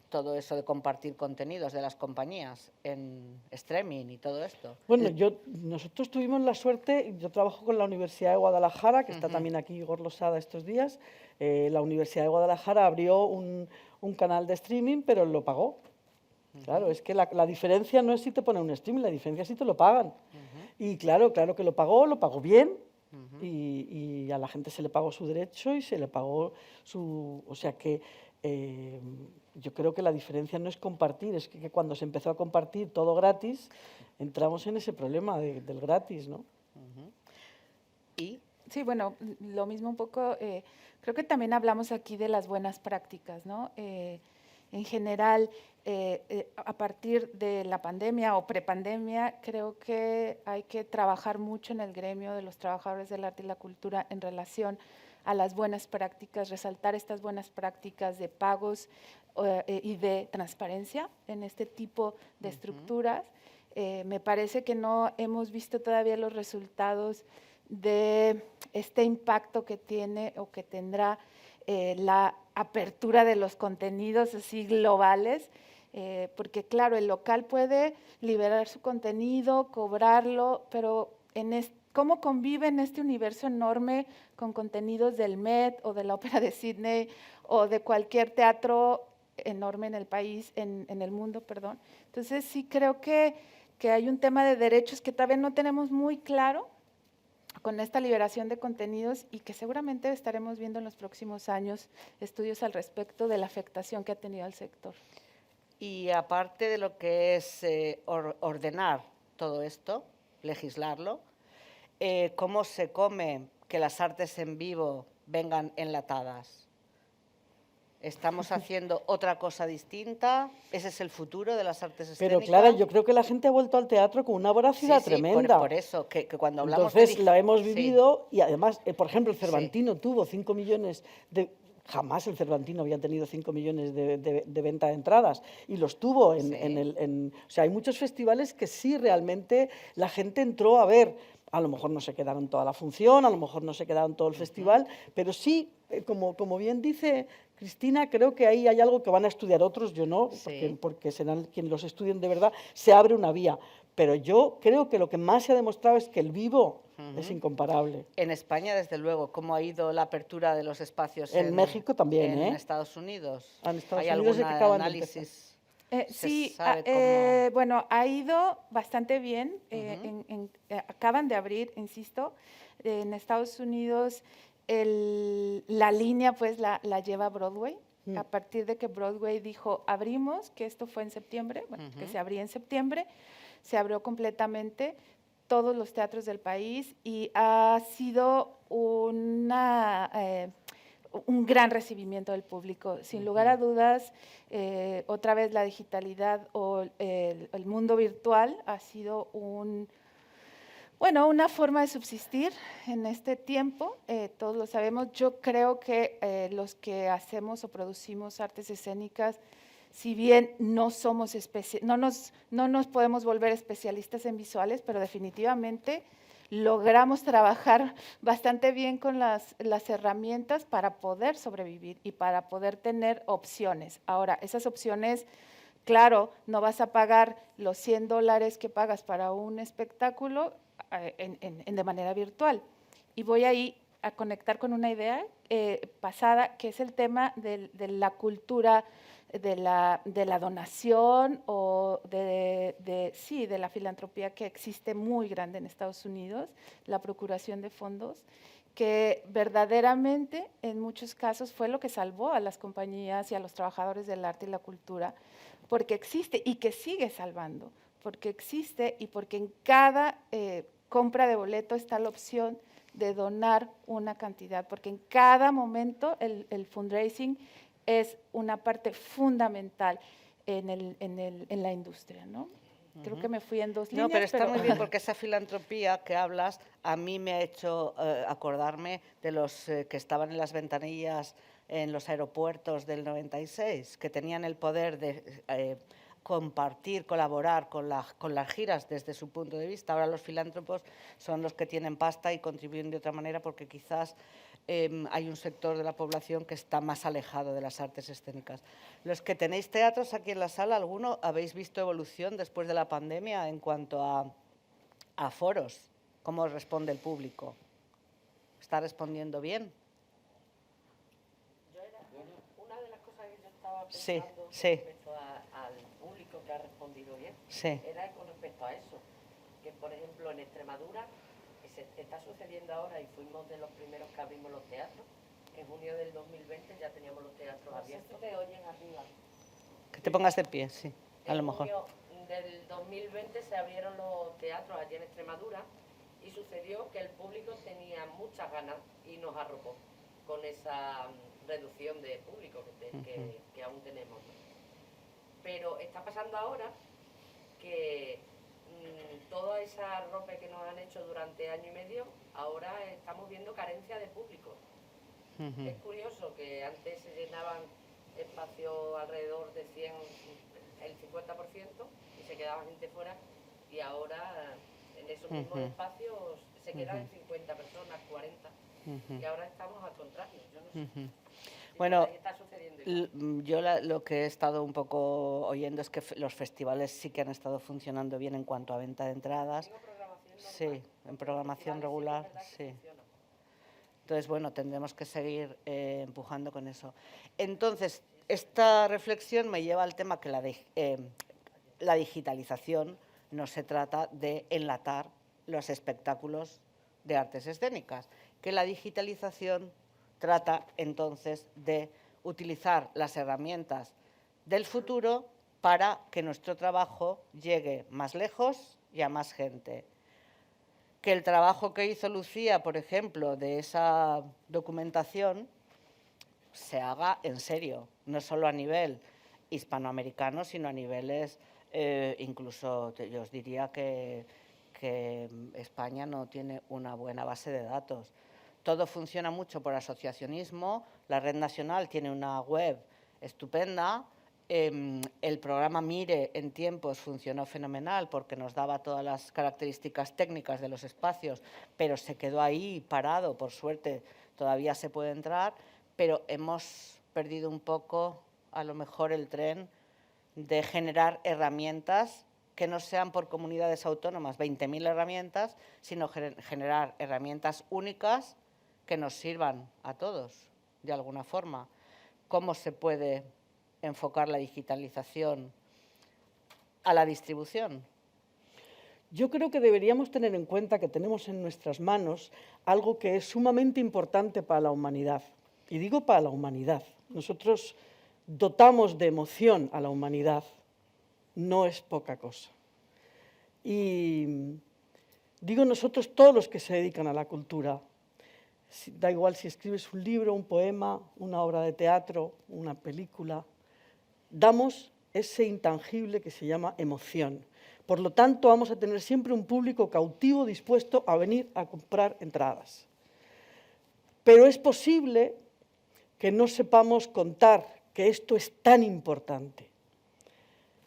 todo eso de compartir contenidos de las compañías en streaming y todo esto? Bueno, nosotros tuvimos la suerte, yo trabajo con la Universidad de Guadalajara, que está también aquí Igor Losada estos días. La Universidad de Guadalajara abrió un canal de streaming, pero lo pagó. Claro, es que la diferencia no es si te ponen un streaming, la diferencia es si te lo pagan. Y claro que lo pagó bien, y a la gente se le pagó su derecho y se le pagó su... O sea que yo creo que la diferencia no es compartir, es que cuando se empezó a compartir todo gratis, entramos en ese problema del gratis, ¿no? ¿Y? Sí, bueno, lo mismo un poco, creo que también hablamos aquí de las buenas prácticas, ¿no? En general, a partir de la pandemia o prepandemia, creo que hay que trabajar mucho en el gremio de los trabajadores del arte y la cultura en relación a las buenas prácticas, resaltar estas buenas prácticas de pagos y de transparencia en este tipo de estructuras. Me parece que no hemos visto todavía los resultados de este impacto que tiene o que tendrá la apertura de los contenidos así globales, porque claro, el local puede liberar su contenido, cobrarlo, pero ¿cómo convive en este universo enorme con contenidos del Met o de la Ópera de Sydney o de cualquier teatro enorme en el país, en el mundo, perdón? Entonces sí creo que hay un tema de derechos que todavía no tenemos muy claro con esta liberación de contenidos, y que seguramente estaremos viendo en los próximos años estudios al respecto de la afectación que ha tenido al sector. Y aparte de lo que es ordenar todo esto, legislarlo, ¿cómo se come que las artes en vivo vengan enlatadas? ¿Estamos haciendo otra cosa distinta? ¿Ese es el futuro de las artes escénicas? Pero claro, yo creo que la gente ha vuelto al teatro con una voracidad tremenda. Por eso, que cuando hablamos Entonces, de... la hemos vivido, y además, por ejemplo, el Cervantino tuvo 5 millones de... Jamás el Cervantino había tenido 5 millones de venta de entradas, y los tuvo o sea, hay muchos festivales que sí realmente la gente entró a ver. A lo mejor no se quedaron toda la función, a lo mejor no se quedaron todo el festival, pero sí, como bien dice Cristina, creo que ahí hay algo que van a estudiar otros, yo no, porque serán quienes los estudien de verdad, se abre una vía. Pero yo creo que lo que más se ha demostrado es que el vivo es incomparable. En España, desde luego, ¿cómo ha ido la apertura de los espacios? En México también, en Estados Unidos. En Estados ¿Hay Unidos algún es que acaban de análisis? Sí, sabe bueno, ha ido bastante bien. Acaban de abrir, insisto, en Estados Unidos la línea pues la lleva Broadway. A partir de que Broadway dijo abrimos, que esto fue en septiembre, bueno, que se abría en septiembre, se abrió completamente todos los teatros del país, y ha sido un gran recibimiento del público. Sin lugar a dudas, otra vez la digitalidad o el mundo virtual ha sido una forma de subsistir en este tiempo, todos lo sabemos. Yo creo que los que hacemos o producimos artes escénicas, si bien no nos podemos volver especialistas en visuales, pero definitivamente logramos trabajar bastante bien con las herramientas para poder sobrevivir y para poder tener opciones. Ahora, esas opciones, claro, no vas a pagar los $100 que pagas para un espectáculo de manera virtual. Y voy ahí a conectar con una idea pasada, que es el tema de la cultura de la donación o de la filantropía, que existe muy grande en Estados Unidos, la procuración de fondos, que verdaderamente en muchos casos fue lo que salvó a las compañías y a los trabajadores del arte y la cultura, porque existe y que sigue salvando, porque existe y porque en cada compra de boleto está la opción de donar una cantidad, porque en cada momento el fundraising es una parte fundamental en la industria, ¿no? Creo que me fui en 2 líneas. No, pero está muy bien, porque esa filantropía que hablas a mí me ha hecho acordarme de los que estaban en las ventanillas en los aeropuertos del 96, que tenían el poder de compartir, colaborar con las giras desde su punto de vista. Ahora los filántropos son los que tienen pasta y contribuyen de otra manera, porque quizás hay un sector de la población que está más alejado de las artes escénicas. Los que tenéis teatros aquí en la sala, ¿alguno habéis visto evolución después de la pandemia en cuanto a aforos? ¿Cómo responde el público? ¿Está respondiendo bien? Una de las cosas que yo estaba Sí, pensando sí. respecto al público que ha respondido bien, Sí. era con respecto a eso, que por ejemplo en Extremadura, que se está sucediendo ahora, y fuimos de los primeros que abrimos los teatros, en junio del 2020 ya teníamos los teatros abiertos. Te oyen arriba. Que te pongas de pie, sí, a lo mejor. En junio del 2020 se abrieron los teatros allí en Extremadura y sucedió que el público tenía muchas ganas y nos arropó con esa reducción de público que aún tenemos, ¿no? Pero está pasando ahora que toda esa ropa que nos han hecho durante año y medio, ahora estamos viendo carencia de público. Es curioso que antes se llenaban espacios alrededor de 100, el 50%, y se quedaba gente fuera, y ahora en esos mismos espacios se quedan 50 personas, 40, y ahora estamos al contrario. Yo no sé. Bueno, Está sucediendo igual. yo lo que he estado un poco oyendo es que los festivales sí que han estado funcionando bien en cuanto a venta de entradas. Tengo programación normal, Sí, en programación festivales regular, sí que es verdad que sí. funciona. Entonces, bueno, tendremos que seguir empujando con eso. Entonces, esta reflexión me lleva al tema que la digitalización no se trata de enlatar los espectáculos de artes escénicas, que la digitalización trata entonces de utilizar las herramientas del futuro para que nuestro trabajo llegue más lejos y a más gente. Que el trabajo que hizo Lucía, por ejemplo, de esa documentación, se haga en serio, no solo a nivel hispanoamericano, sino a niveles, incluso yo os diría que España no tiene una buena base de datos. Todo funciona mucho por asociacionismo, la Red Nacional tiene una web estupenda, el programa Mire en tiempos funcionó fenomenal porque nos daba todas las características técnicas de los espacios, pero se quedó ahí parado, por suerte todavía se puede entrar, pero hemos perdido un poco a lo mejor el tren de generar herramientas que no sean por comunidades autónomas, 20.000 herramientas, sino generar herramientas únicas que nos sirvan a todos, de alguna forma. ¿Cómo se puede enfocar la digitalización a la distribución? Yo creo que deberíamos tener en cuenta que tenemos en nuestras manos algo que es sumamente importante para la humanidad. Y digo para la humanidad. Nosotros dotamos de emoción a la humanidad. No es poca cosa. Y digo nosotros, todos los que se dedican a la cultura. Da igual si escribes un libro, un poema, una obra de teatro, una película. Damos ese intangible que se llama emoción. Por lo tanto, vamos a tener siempre un público cautivo dispuesto a venir a comprar entradas. Pero es posible que no sepamos contar que esto es tan importante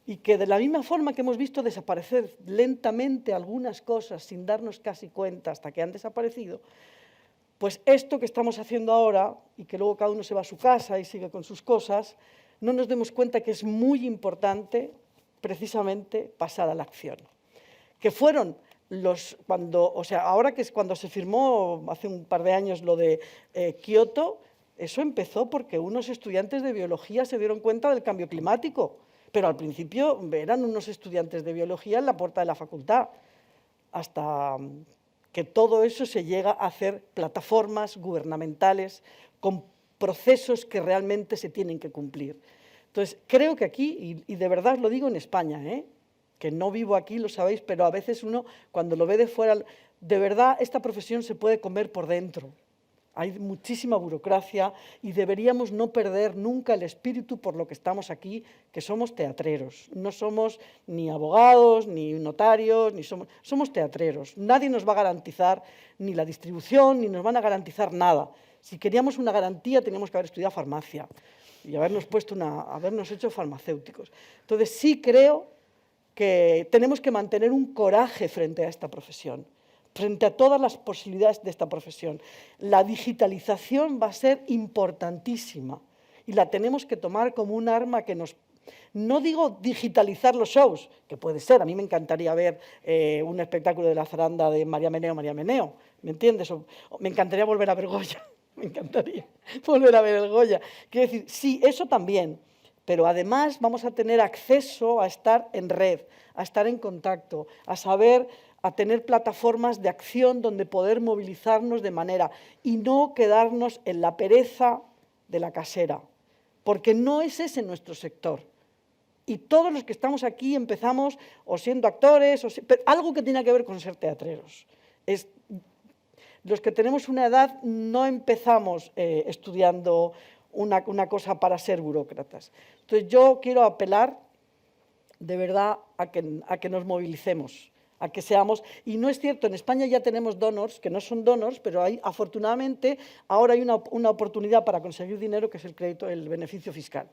y que de la misma forma que hemos visto desaparecer lentamente algunas cosas sin darnos casi cuenta hasta que han desaparecido, pues esto que estamos haciendo ahora y que luego cada uno se va a su casa y sigue con sus cosas, no nos demos cuenta que es muy importante precisamente pasar a la acción. Que fueron ahora que es cuando se firmó hace un par de años lo de Kioto, eso empezó porque unos estudiantes de biología se dieron cuenta del cambio climático, pero al principio eran unos estudiantes de biología en la puerta de la facultad, hasta que todo eso se llega a hacer plataformas gubernamentales con procesos que realmente se tienen que cumplir. Entonces, creo que aquí, y de verdad lo digo en España, que no vivo aquí, lo sabéis, pero a veces uno, cuando lo ve de fuera, de verdad esta profesión se puede comer por dentro. Hay muchísima burocracia y deberíamos no perder nunca el espíritu por lo que estamos aquí, que somos teatreros. No somos ni abogados, ni notarios, somos teatreros. Nadie nos va a garantizar ni la distribución, ni nos van a garantizar nada. Si queríamos una garantía, teníamos que haber estudiado farmacia y habernos hecho farmacéuticos. Entonces, sí creo que tenemos que mantener un coraje frente a esta profesión, frente a todas las posibilidades de esta profesión. La digitalización va a ser importantísima y la tenemos que tomar como un arma que nos... No digo digitalizar los shows, que puede ser, a mí me encantaría ver un espectáculo de la zaranda de María Meneo, ¿me entiendes? O me encantaría volver a ver Goya, me encantaría volver a ver el Goya. Quiero decir, sí, eso también, pero además vamos a tener acceso a estar en red, a estar en contacto, a tener plataformas de acción donde poder movilizarnos de manera y no quedarnos en la pereza de la casera, porque no es ese nuestro sector. Y todos los que estamos aquí empezamos o siendo actores, pero algo que tiene que ver con ser teatreros. Los que tenemos una edad no empezamos estudiando una cosa para ser burócratas. Entonces yo quiero apelar de verdad a que nos movilicemos, a que seamos, y no es cierto, en España ya tenemos donors, que no son donors, pero afortunadamente ahora hay una oportunidad para conseguir dinero que es el crédito, el beneficio fiscal.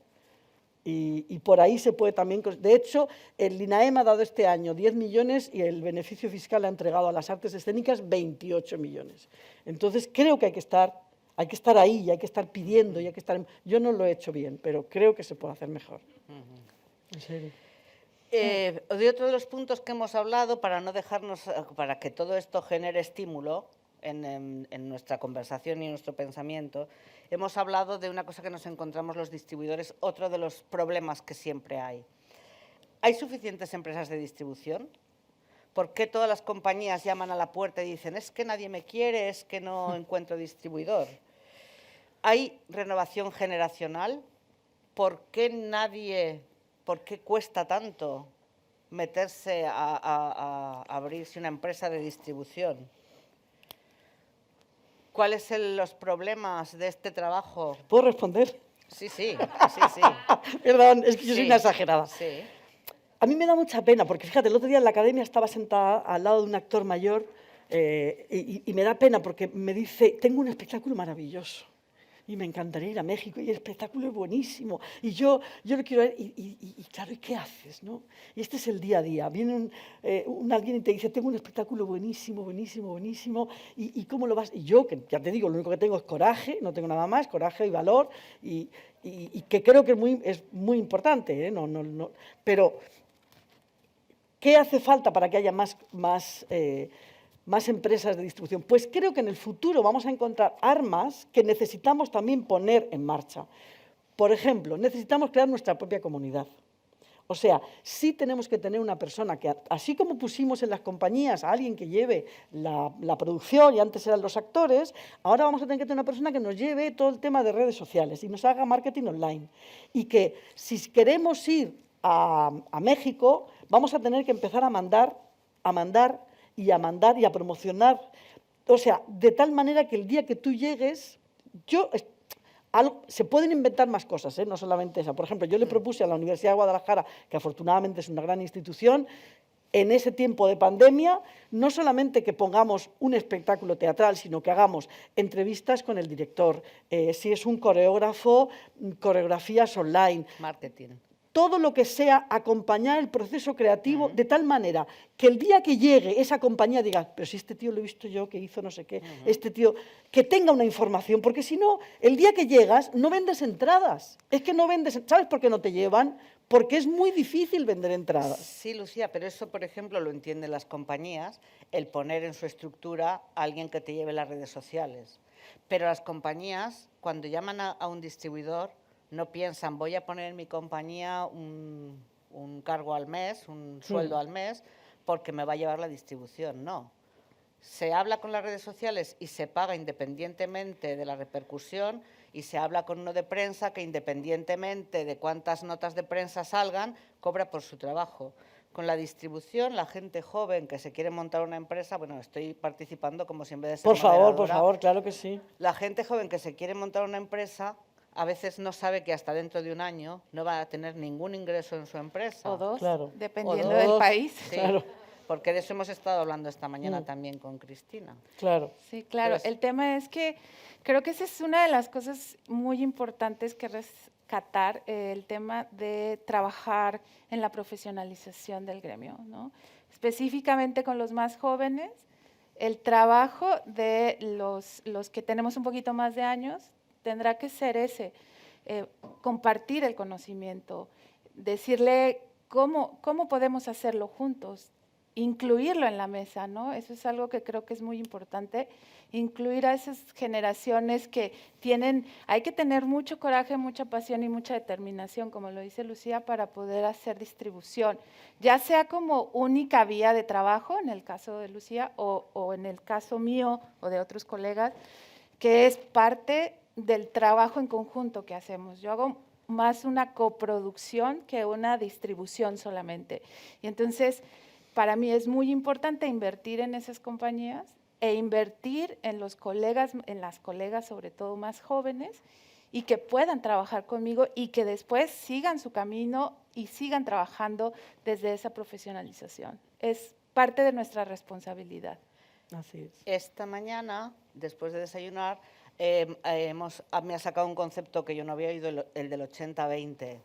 Y por ahí se puede también... De hecho, el INAEM ha dado este año 10 millones y el beneficio fiscal ha entregado a las artes escénicas 28 millones. Entonces, creo que hay que estar ahí y hay que estar pidiendo y hay que estar... Yo no lo he hecho bien, pero creo que se puede hacer mejor. En serio. De otro de los puntos que hemos hablado, para que todo esto genere estímulo en nuestra conversación y en nuestro pensamiento, hemos hablado de una cosa que nos encontramos los distribuidores, otro de los problemas que siempre hay. ¿Hay suficientes empresas de distribución? ¿Por qué todas las compañías llaman a la puerta y dicen es que nadie me quiere, es que no encuentro distribuidor? ¿Hay renovación generacional? ¿Por qué cuesta tanto meterse a abrirse una empresa de distribución? ¿Cuáles son los problemas de este trabajo? ¿Puedo responder? Sí. Perdón, es que yo soy una exagerada. Sí. A mí me da mucha pena, porque fíjate, el otro día en la academia estaba sentada al lado de un actor mayor y me da pena porque me dice, tengo un espectáculo maravilloso y me encantaría ir a México y el espectáculo es buenísimo y yo lo quiero ver y claro, ¿y qué haces? ¿No? Y este es el día a día. Viene alguien y te dice, tengo un espectáculo buenísimo y ¿cómo lo vas? Y yo, que ya te digo, lo único que tengo es coraje, no tengo nada más, coraje y valor y que creo que es muy importante, pero ¿qué hace falta para que haya más empresas de distribución? Pues creo que en el futuro vamos a encontrar armas que necesitamos también poner en marcha. Por ejemplo, necesitamos crear nuestra propia comunidad. O sea, sí tenemos que tener una persona que, así como pusimos en las compañías a alguien que lleve la producción y antes eran los actores, ahora vamos a tener que tener una persona que nos lleve todo el tema de redes sociales y nos haga marketing online. Y que si queremos ir a México, vamos a tener que empezar a mandar y a promocionar O sea, de tal manera que el día que tú llegues, se pueden inventar más cosas, no solamente esa. Por ejemplo, yo le propuse a la Universidad de Guadalajara, que afortunadamente es una gran institución, en ese tiempo de pandemia, no solamente que pongamos un espectáculo teatral, sino que hagamos entrevistas con el director, si es un coreógrafo, coreografías online. Marketing. Todo lo que sea acompañar el proceso creativo de tal manera que el día que llegue esa compañía diga, pero si este tío lo he visto yo, que hizo no sé qué, este tío, que tenga una información, porque si no, el día que llegas no vendes entradas. Es que no vendes, ¿sabes por qué no te llevan? Porque es muy difícil vender entradas. Sí, Lucía, pero eso, por ejemplo, lo entienden las compañías, el poner en su estructura a alguien que te lleve las redes sociales. Pero las compañías, cuando llaman a un distribuidor, no piensan, voy a poner en mi compañía un cargo al mes, un sueldo al mes, porque me va a llevar la distribución. No. Se habla con las redes sociales y se paga independientemente de la repercusión, y se habla con uno de prensa que independientemente de cuántas notas de prensa salgan, cobra por su trabajo. Con la distribución, la gente joven que se quiere montar una empresa, bueno, estoy participando como si en vez de ser por favor, claro que sí. La gente joven que se quiere montar una empresa a veces no sabe que hasta dentro de un año no va a tener ningún ingreso en su empresa. O dos, Claro. dependiendo O dos, del país. Sí, Claro. porque de eso hemos estado hablando esta mañana también con Cristina. Claro. Sí, claro. Pues- El tema es que creo que esa es una de las cosas muy importantes que rescatar, el tema de trabajar en la profesionalización del gremio, ¿no? Específicamente con los más jóvenes, el trabajo de los que tenemos un poquito más de años tendrá que ser ese, compartir el conocimiento, decirle cómo podemos hacerlo juntos, incluirlo en la mesa, ¿no? Eso es algo que creo que es muy importante, incluir a esas generaciones que hay que tener mucho coraje, mucha pasión y mucha determinación, como lo dice Lucía, para poder hacer distribución, ya sea como única vía de trabajo, en el caso de Lucía, o en el caso mío o de otros colegas, que es parte del trabajo en conjunto que hacemos. Yo hago más una coproducción que una distribución solamente. Y entonces, para mí es muy importante invertir en esas compañías e invertir en los colegas, en las colegas sobre todo más jóvenes, y que puedan trabajar conmigo y que después sigan su camino y sigan trabajando desde esa profesionalización. Es parte de nuestra responsabilidad. Así es. Esta mañana, después de desayunar, me ha sacado un concepto que yo no había oído, el del 80-20,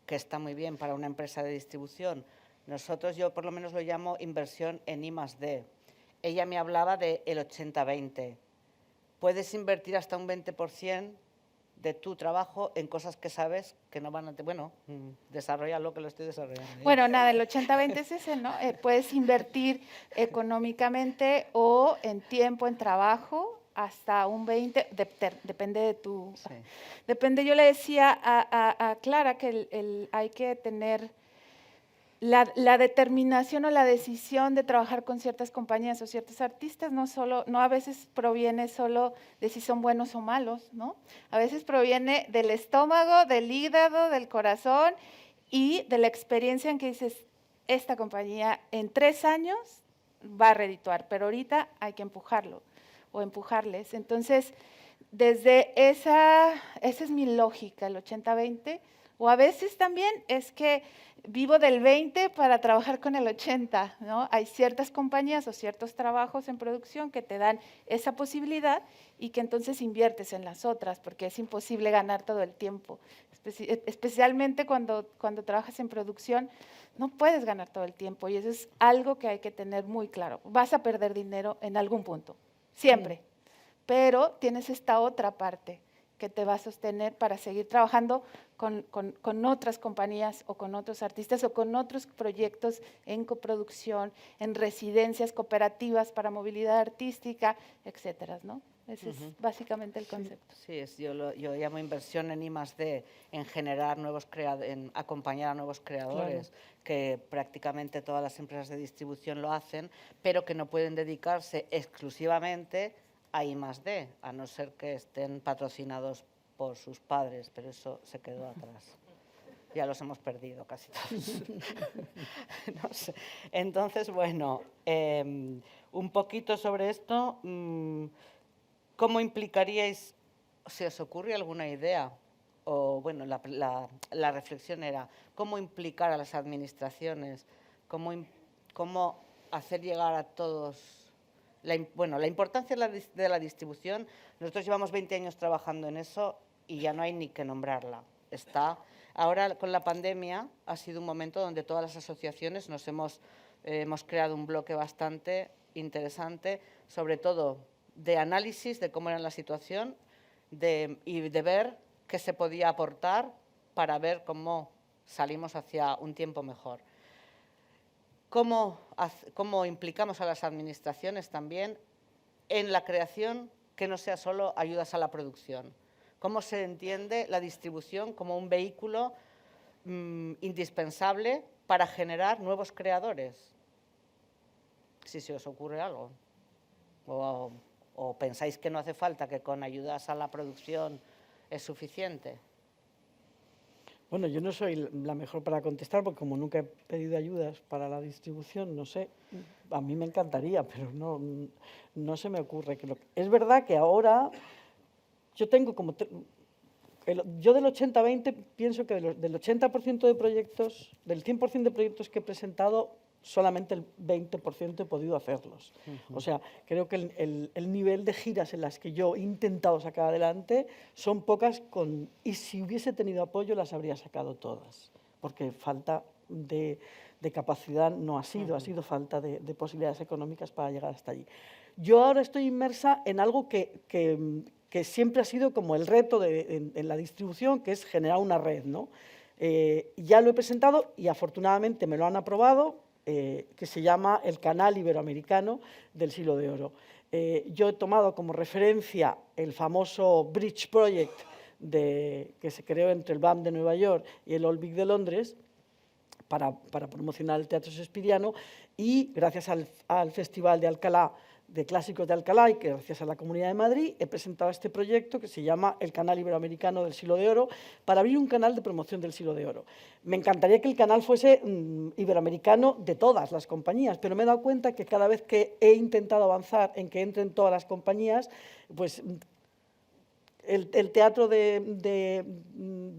que está muy bien para una empresa de distribución. Yo por lo menos lo llamo inversión en I+D. Ella me hablaba del 80-20. Puedes invertir hasta un 20% de tu trabajo en cosas que sabes que no van a... Bueno, desarrolla lo que lo estoy desarrollando. Bueno, nada, el 80-20 es ese, ¿no? Puedes invertir económicamente o en tiempo, en trabajo, hasta un 20, depende de tu... Sí. Depende, yo le decía a Clara que hay que tener la determinación o la decisión de trabajar con ciertas compañías o ciertos artistas, no a veces proviene solo de si son buenos o malos, ¿no? A veces proviene del estómago, del hígado, del corazón y de la experiencia en que dices, esta compañía en 3 años va a redituar, pero ahorita hay que empujarlo o empujarles. Entonces, desde esa es mi lógica, el 80-20, o a veces también es que vivo del 20 para trabajar con el 80, ¿no? Hay ciertas compañías o ciertos trabajos en producción que te dan esa posibilidad y que entonces inviertes en las otras, porque es imposible ganar todo el tiempo. Especialmente cuando trabajas en producción, no puedes ganar todo el tiempo y eso es algo que hay que tener muy claro. Vas a perder dinero en algún punto, siempre, pero tienes esta otra parte que te va a sostener para seguir trabajando con otras compañías o con otros artistas o con otros proyectos en coproducción, en residencias cooperativas para movilidad artística, etcétera, ¿no? Ese es básicamente el concepto. Sí, yo llamo inversión en I+D, en generar en acompañar a nuevos creadores, que prácticamente todas las empresas de distribución lo hacen, pero que no pueden dedicarse exclusivamente a I+D, a no ser que estén patrocinados por sus padres, pero eso se quedó atrás. ya los hemos perdido casi todos. No sé. Entonces, bueno, un poquito sobre esto, ¿cómo implicaríais, si os ocurre alguna idea? O bueno, la reflexión era, ¿cómo implicar a las administraciones? ¿Cómo hacer llegar a todos? La importancia de la distribución, nosotros llevamos 20 años trabajando en eso y ya no hay ni que nombrarla. Ahora con la pandemia ha sido un momento donde todas las asociaciones hemos creado un bloque bastante interesante, sobre todo de análisis de cómo era la situación y de ver qué se podía aportar para ver cómo salimos hacia un tiempo mejor. ¿Cómo implicamos a las administraciones también en la creación que no sea solo ayudas a la producción? ¿Cómo se entiende la distribución como un vehículo indispensable para generar nuevos creadores? Si se os ocurre algo. ¿O pensáis que no hace falta, que con ayudas a la producción es suficiente? Bueno, yo no soy la mejor para contestar, porque como nunca he pedido ayudas para la distribución, no sé, a mí me encantaría, pero no se me ocurre. Es verdad que ahora yo tengo yo del 80-20 pienso que del 80% de proyectos, del 100% de proyectos que he presentado, solamente el 20% he podido hacerlos. O sea, creo que el nivel de giras en las que yo he intentado sacar adelante son pocas, y si hubiese tenido apoyo las habría sacado todas, porque falta de capacidad no ha sido, ha sido falta de posibilidades económicas para llegar hasta allí. Yo ahora estoy inmersa en algo que siempre ha sido como el reto en la distribución, que es generar una red, ¿no? Ya lo he presentado y afortunadamente me lo han aprobado, que se llama el Canal Iberoamericano del Siglo de Oro. Yo he tomado como referencia el famoso Bridge Project que se creó entre el BAM de Nueva York y el Old Vic de Londres para promocionar el teatro shakespeariano, y gracias al Festival de Alcalá, de Clásicos de Alcalá, y que gracias a la Comunidad de Madrid he presentado este proyecto que se llama el Canal Iberoamericano del Siglo de Oro, para abrir un canal de promoción del Siglo de Oro. Me encantaría que el canal fuese iberoamericano de todas las compañías, pero me he dado cuenta que cada vez que he intentado avanzar en que entren todas las compañías, pues el teatro de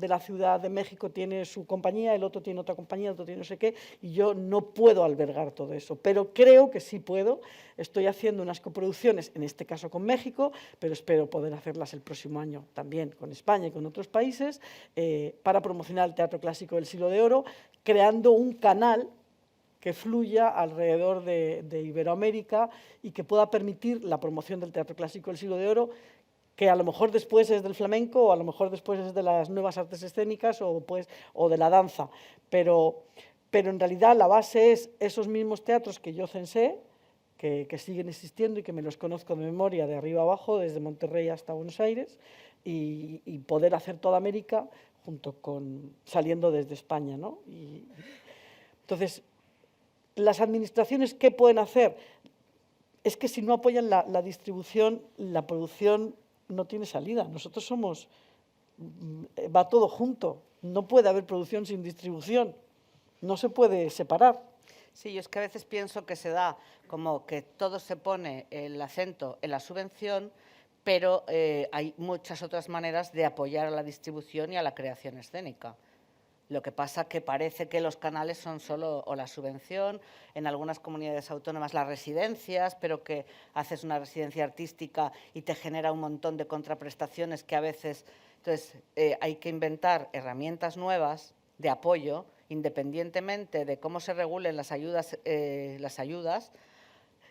la Ciudad de México tiene su compañía, el otro tiene otra compañía, el otro tiene no sé qué, y yo no puedo albergar todo eso, pero creo que sí puedo. Estoy haciendo unas coproducciones, en este caso con México, pero espero poder hacerlas el próximo año también con España y con otros países, para promocionar el teatro clásico del Siglo de Oro, creando un canal que fluya alrededor de Iberoamérica y que pueda permitir la promoción del teatro clásico del Siglo de Oro, que a lo mejor después es del flamenco, o a lo mejor después es de las nuevas artes escénicas, o de la danza. Pero en realidad la base es esos mismos teatros que yo censé, que siguen existiendo y que me los conozco de memoria de arriba abajo, desde Monterrey hasta Buenos Aires, y poder hacer toda América saliendo desde España, ¿no? Entonces, las administraciones, ¿qué pueden hacer? Es que si no apoyan la distribución, la producción no tiene salida. Nosotros va todo junto. No puede haber producción sin distribución. No se puede separar. Sí, yo es que a veces pienso que se da como que todo se pone el acento en la subvención, pero hay muchas otras maneras de apoyar a la distribución y a la creación escénica. Lo que pasa que parece que los canales son solo o la subvención, en algunas comunidades autónomas las residencias, pero que haces una residencia artística y te genera un montón de contraprestaciones que a veces... Entonces, hay que inventar herramientas nuevas de apoyo, independientemente de cómo se regulen las ayudas,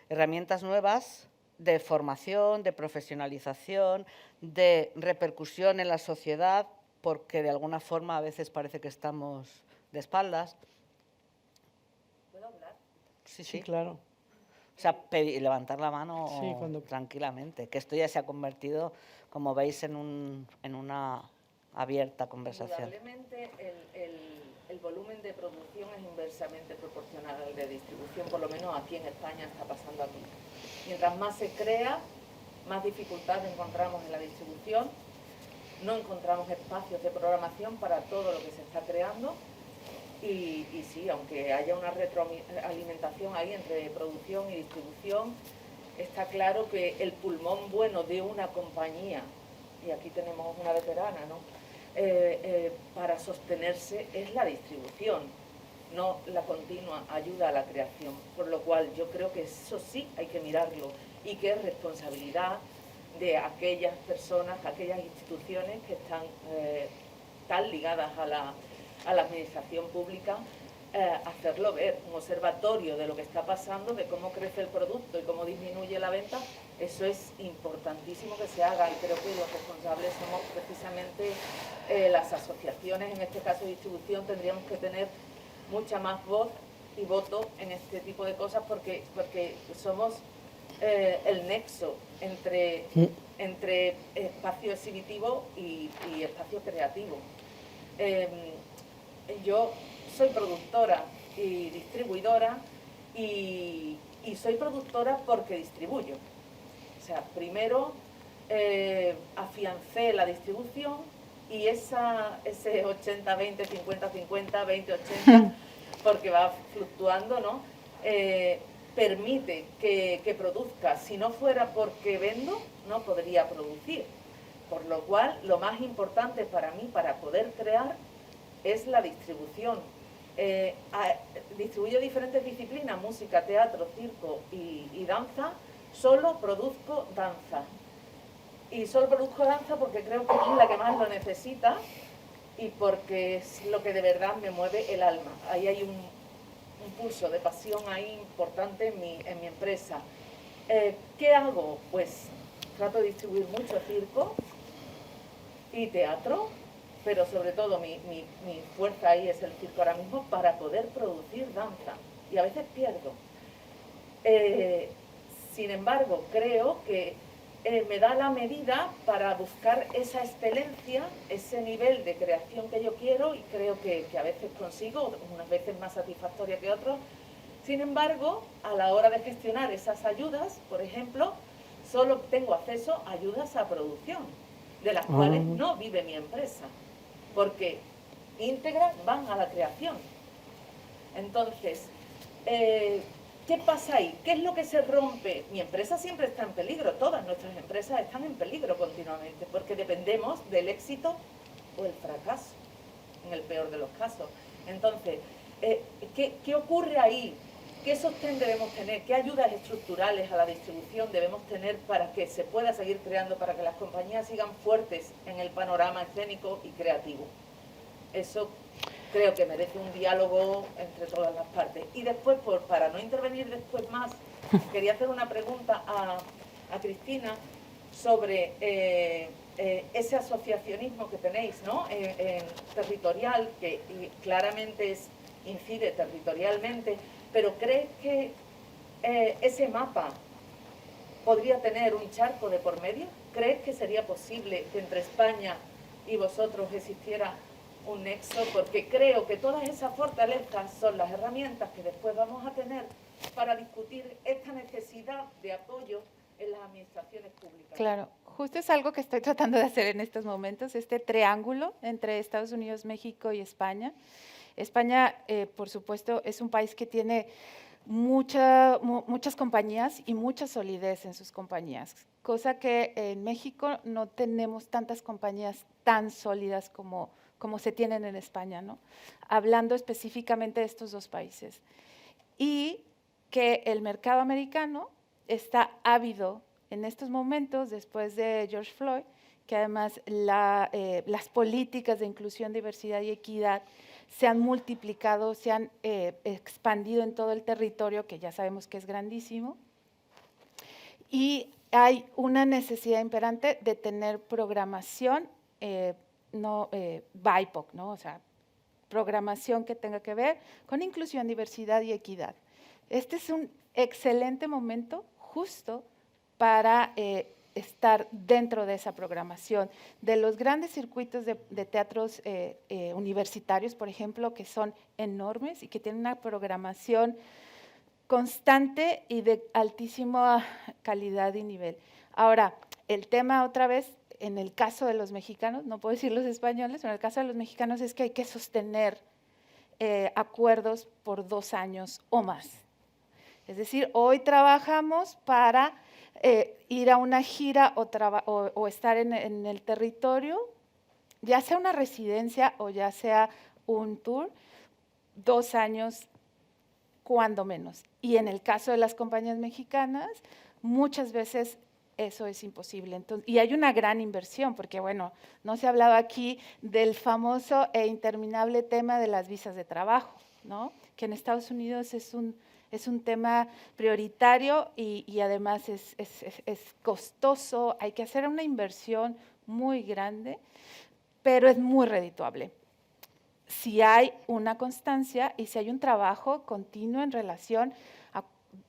herramientas nuevas de formación, de profesionalización, de repercusión en la sociedad, porque de alguna forma a veces parece que estamos de espaldas. ¿Puedo hablar? Sí, Sí, claro. O sea, levantar la mano Sí, tranquilamente, que esto ya se ha convertido, como veis, en una abierta conversación. Indudablemente el volumen de producción es inversamente proporcional al de distribución, por lo menos aquí en España está pasando aquí. Mientras más se crea, más dificultad encontramos en la distribución. no encontramos espacios de programación para todo lo que se está creando. Y sí, aunque haya una retroalimentación ahí entre producción y distribución, está claro que el pulmón bueno de una compañía, y aquí tenemos una veterana, ¿no? Para sostenerse es la distribución, no la continua ayuda a la creación. Por lo cual yo creo que eso sí hay que mirarlo y que es responsabilidad de aquellas personas, aquellas instituciones que están tan ligadas a la administración pública, hacerlo ver, un observatorio de lo que está pasando, de cómo crece el producto y cómo disminuye la venta. Eso es importantísimo que se haga, y creo que los responsables somos precisamente las asociaciones, en este caso de distribución. Tendríamos que tener mucha más voz y voto en este tipo de cosas, porque somos el nexo entre espacio exhibitivo y espacio creativo. Yo soy productora y distribuidora, y soy productora porque distribuyo. O sea, primero afiancé la distribución, y ese 80-20, 50-50, 20-80, porque va fluctuando, ¿no? Permite que produzca. Si no fuera porque vendo, no podría producir. Por lo cual, lo más importante para mí, para poder crear, es la distribución. Distribuyo diferentes disciplinas: música, teatro, circo y danza. Solo produzco danza. Y solo produzco danza porque creo que es la que más lo necesita y porque es lo que de verdad me mueve el alma. Ahí hay un pulso de pasión ahí importante en mi empresa. ¿Qué hago? Pues trato de distribuir mucho circo y teatro, pero sobre todo mi fuerza ahí es el circo ahora mismo, para poder producir danza. Y a veces pierdo. Sin embargo, creo que me da la medida para buscar esa excelencia, ese nivel de creación que yo quiero, y creo que a veces consigo, unas veces más satisfactoria que otras. Sin embargo, a la hora de gestionar esas ayudas, por ejemplo, solo tengo acceso a ayudas a producción, de las cuales no vive mi empresa, porque íntegras van a la creación. Entonces, ¿qué pasa ahí? ¿Qué es lo que se rompe? Mi empresa siempre está en peligro, todas nuestras empresas están en peligro continuamente, porque dependemos del éxito o el fracaso, en el peor de los casos. Entonces, ¿qué ocurre ahí? ¿Qué sostén debemos tener? ¿Qué ayudas estructurales a la distribución debemos tener para que se pueda seguir creando, para que las compañías sigan fuertes en el panorama escénico y creativo? Eso creo que merece un diálogo entre todas las partes. Y después, para no intervenir después más, quería hacer una pregunta a Cristina sobre ese asociacionismo que tenéis, ¿no? Territorial, que claramente incide territorialmente, pero ¿crees que ese mapa podría tener un charco de por medio? ¿Crees que sería posible que entre España y vosotros existiera un nexo? Porque creo que todas esas fortalezas son las herramientas que después vamos a tener para discutir esta necesidad de apoyo en las administraciones públicas. Claro, justo es algo que estoy tratando de hacer en estos momentos, este triángulo entre Estados Unidos, México y España. España, por supuesto, es un país que tiene muchas compañías y mucha solidez en sus compañías, cosa que en México no tenemos tantas compañías tan sólidas como se tienen en España, ¿no? Hablando específicamente de estos dos países. Y que el mercado americano está ávido en estos momentos, después de George Floyd, que además las políticas de inclusión, diversidad y equidad se han multiplicado, se han expandido en todo el territorio, que ya sabemos que es grandísimo, y hay una necesidad imperante de tener programación BIPOC, ¿no? O sea, programación que tenga que ver con inclusión, diversidad y equidad. Este es un excelente momento justo para estar dentro de esa programación, de los grandes circuitos de teatros universitarios, por ejemplo, que son enormes y que tienen una programación constante y de altísima calidad y nivel. Ahora, el tema otra vez en el caso de los mexicanos, no puedo decir los españoles, pero en el caso de los mexicanos es que hay que sostener acuerdos por 2 años o más. Es decir, hoy trabajamos para ir a una gira o estar en el territorio, ya sea una residencia o ya sea un tour, 2 años cuando menos. Y en el caso de las compañías mexicanas, muchas veces eso es imposible. Entonces, y hay una gran inversión, porque bueno, no se hablaba aquí del famoso e interminable tema de las visas de trabajo, ¿no? Que en Estados Unidos es un tema prioritario y además es costoso, hay que hacer una inversión muy grande, pero es muy redituable. Si hay una constancia y si hay un trabajo continuo en relación a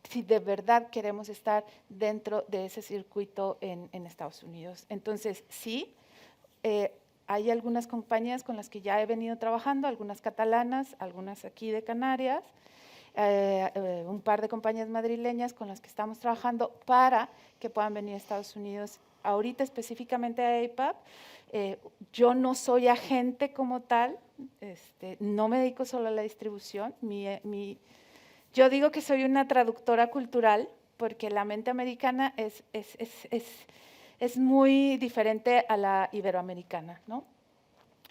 si de verdad queremos estar dentro de ese circuito en Estados Unidos. Entonces, sí, hay algunas compañías con las que ya he venido trabajando, algunas catalanas, algunas aquí de Canarias, un par de compañías madrileñas con las que estamos trabajando para que puedan venir a Estados Unidos. Ahorita específicamente a APAP, yo no soy agente como tal, no me dedico solo a la distribución. Yo digo que soy una traductora cultural porque la mente americana es muy diferente a la iberoamericana, ¿no?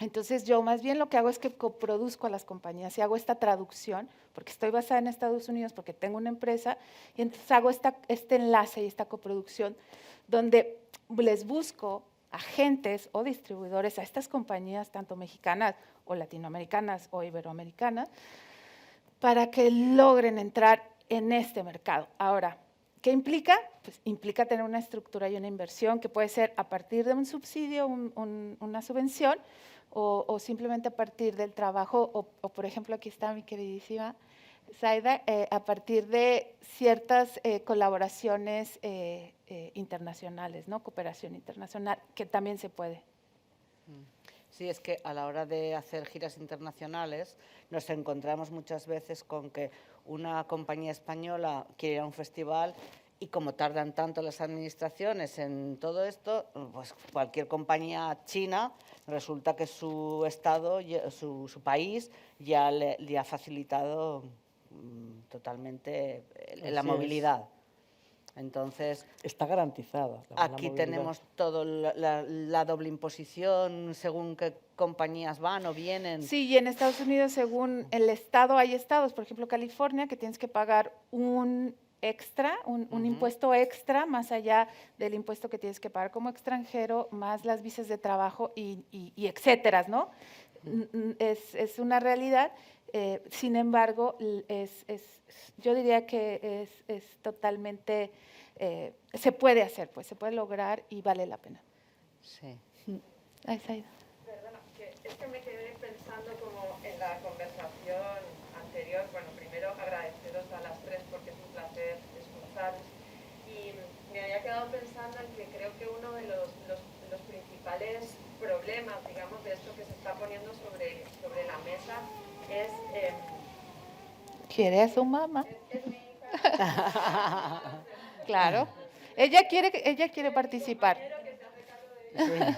Entonces, yo más bien lo que hago es que coproduzco a las compañías y hago esta traducción, porque estoy basada en Estados Unidos, porque tengo una empresa, y entonces hago este enlace y esta coproducción, donde les busco agentes o distribuidores a estas compañías, tanto mexicanas o latinoamericanas o iberoamericanas, para que logren entrar en este mercado. Ahora, ¿qué implica? Pues implica tener una estructura y una inversión que puede ser a partir de un subsidio, una subvención, o simplemente a partir del trabajo, o por ejemplo, aquí está mi queridísima Zaida, a partir de ciertas colaboraciones internacionales, ¿no? Cooperación internacional, que también se puede. Sí, es que a la hora de hacer giras internacionales nos encontramos muchas veces con que una compañía española quiere ir a un festival y como tardan tanto las administraciones en todo esto, pues cualquier compañía china resulta que su estado, su país ya le ha facilitado totalmente la movilidad. Entonces, está garantizada. Aquí tenemos todo la doble imposición según qué compañías van o vienen. Sí, y en Estados Unidos, según el estado, hay estados, por ejemplo, California, que tienes que pagar un extra, un impuesto extra, más allá del impuesto que tienes que pagar como extranjero, más las visas de trabajo y etcétera, ¿no? Es una realidad. Sin embargo, yo diría que es totalmente, se puede hacer, pues se puede lograr y vale la pena. Sí. Ahí está. Perdona, es que me quedé pensando como en la conversación anterior. Bueno, primero agradeceros a las tres porque es un placer escucharos. Y me había quedado pensando en que creo que uno de los principales problemas, digamos, de esto que se está poniendo sobre la mesa es… ¿Quiere a su mamá? Es mi hija. Claro. Ella quiere participar. Bueno,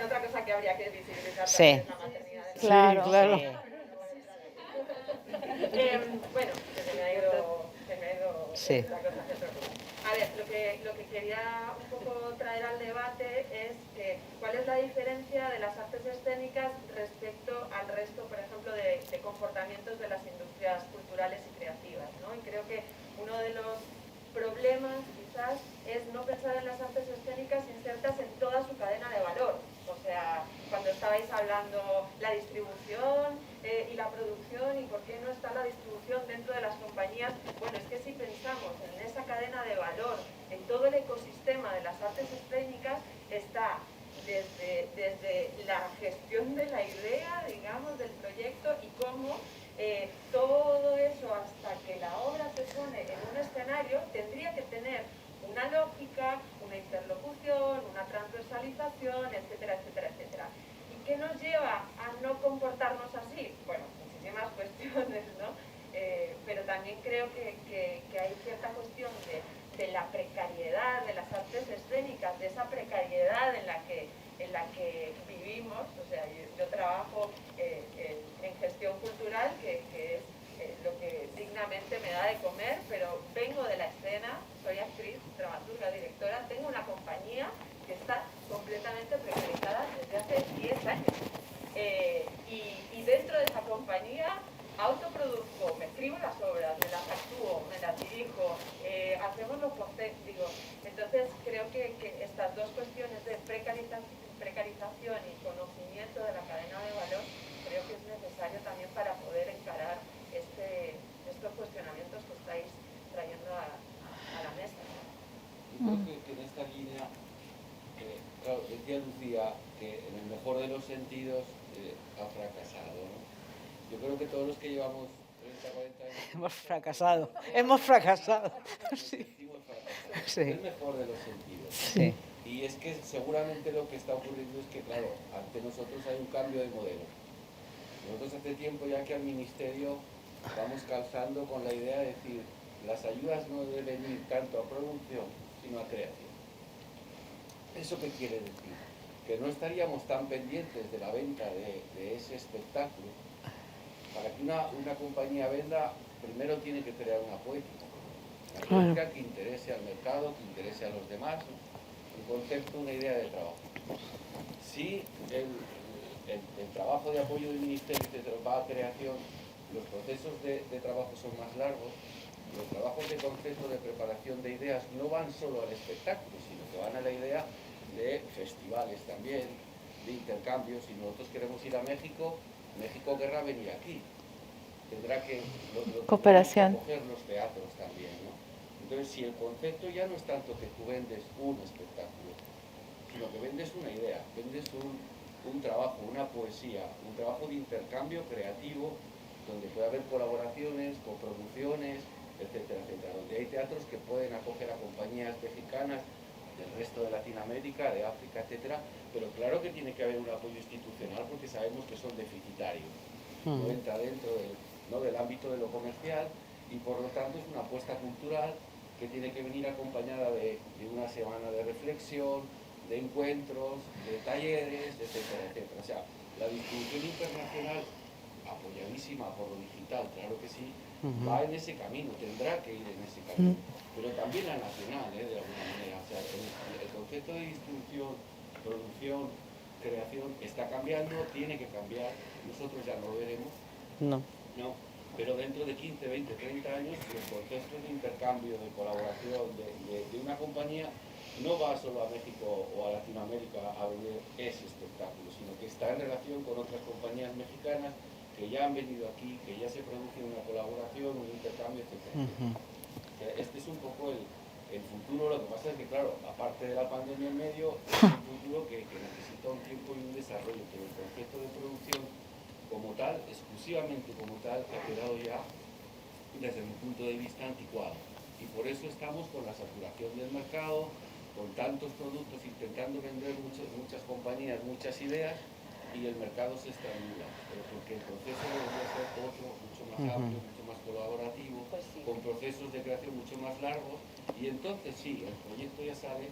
otra cosa que habría que visibilizar Sí. también es la maternidad. Claro. Sí, claro. Bueno, que me ha ido Sí. la cosa. A ver, lo que quería un poco traer al debate es cuál es la diferencia de las artes escénicas respecto al resto, por ejemplo, de comportamientos de las industrias culturales y creativas, ¿no? Y creo que uno de los problemas quizás es no pensar en las artes escénicas insertas en toda su cadena de valor. O sea, cuando estabais hablando la distribución y la producción y por qué no está la distribución dentro de las compañías, bueno, es que si pensamos en esa cadena de valor, en todo el ecosistema de las artes escénicas, está desde la gestión de la idea, digamos, del proyecto y cómo todo eso hasta que la obra se pone en un escenario tendría que tener una lógica, una interlocución, una transversalización, etcétera, etcétera, etcétera. ¿Y qué nos lleva a no comportarnos así? Bueno, muchísimas cuestiones, ¿no? Pero también creo que hay cierta cuestión de la precariedad de las artes escénicas, de esa precariedad realmente me da de comer, pero vengo de la escena, soy actriz, dramaturga, directora, tengo una compañía que está completamente precarizada desde hace 10 años. Y dentro de esa compañía autoproduzco, me escribo las obras, me las actúo, me las dirijo, hacemos los postes, digo. Entonces creo que estas dos cuestiones de precarización y conocimiento de la cadena de valor creo que es necesario también para poder encarar estos cuestionamientos que estáis trayendo a la mesa. Yo creo que en esta línea, claro, decía Lucía que en el mejor de los sentidos ha fracasado, ¿no? Yo creo que todos los que llevamos 30, 40 años... Hemos fracasado, hemos fracasado. Sí. Hemos fracasado. Sí. En el mejor de los sentidos. Sí. Y es que seguramente lo que está ocurriendo es que, claro, ante nosotros hay un cambio de modelo. Nosotros hace tiempo ya que al Ministerio vamos calzando con la idea de decir, las ayudas no deben ir tanto a producción, sino a creación. ¿Eso qué quiere decir? Que no estaríamos tan pendientes de la venta de ese espectáculo. Para que una compañía venda, primero tiene que crear una poética. Una poética que interese al mercado, que interese a los demás, ¿no? Un concepto, una idea de trabajo. Si el trabajo de apoyo del Ministerio va a creación, los procesos de trabajo son más largos, los trabajos de concepto, de preparación de ideas, no van solo al espectáculo, sino que van a la idea de festivales también, de intercambios. Si nosotros queremos ir a México, México querrá venir aquí. Tendrá que Cooperación. coger los teatros también, ¿no? Entonces, si el concepto ya no es tanto que tú vendes un espectáculo, sino que vendes una idea, vendes un trabajo, una poesía, un trabajo de intercambio creativo, donde puede haber colaboraciones, coproducciones, etcétera, etcétera, donde hay teatros que pueden acoger a compañías mexicanas del resto de Latinoamérica, de África, etcétera, pero claro que tiene que haber un apoyo institucional porque sabemos que son deficitarios, no entra dentro del ámbito de lo comercial y por lo tanto es una apuesta cultural que tiene que venir acompañada de una semana de reflexión, de encuentros, de talleres, etcétera, etcétera. O sea, la distribución internacional, apoyadísima por lo digital, claro que sí, va en ese camino, tendrá que ir en ese camino, pero también la nacional, de alguna manera. O sea, el concepto de distribución, producción, creación está cambiando, tiene que cambiar, nosotros ya no lo veremos, No. no, pero dentro de 15, 20, 30 años el concepto de intercambio, de colaboración de una compañía no va solo a México o a Latinoamérica a vender ese espectáculo, sino que está en relación con otras compañías mexicanas que ya han venido aquí, que ya se produce una colaboración, un intercambio, etc. Este es un poco el futuro. Lo que pasa es que, claro, aparte de la pandemia en medio, es un futuro que necesita un tiempo y un desarrollo, pero el concepto de producción como tal, exclusivamente como tal, ha quedado ya, desde mi punto de vista, anticuado. Y por eso estamos con la saturación del mercado, con tantos productos, intentando vender muchas compañías, muchas ideas, y el mercado se estrangula, pero porque el proceso debería ser otro, mucho más amplio, mucho más colaborativo, con procesos de creación mucho más largos, y entonces sí, el proyecto ya sale,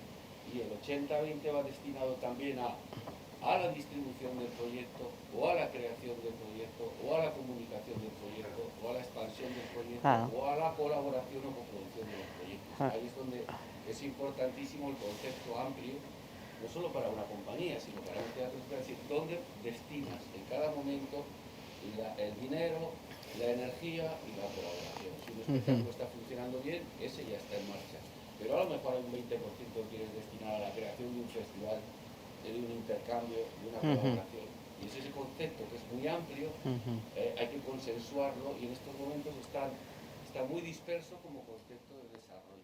y el 80-20 va destinado también a la distribución del proyecto, o a la creación del proyecto, o a la comunicación del proyecto, o a la expansión del proyecto, o a la colaboración o coproducción de los proyectos. Ahí es donde es importantísimo el concepto amplio, no solo para una compañía, sino para un teatro, es decir, dónde destinas en cada momento el dinero, la energía y la colaboración. Si un espectáculo está funcionando bien, ese ya está en marcha. Pero a lo mejor hay un 20% que quieres destinar a la creación de un festival, de un intercambio, de una colaboración. Y es ese concepto que es muy amplio, hay que consensuarlo y en estos momentos está muy disperso como concepto de desarrollo.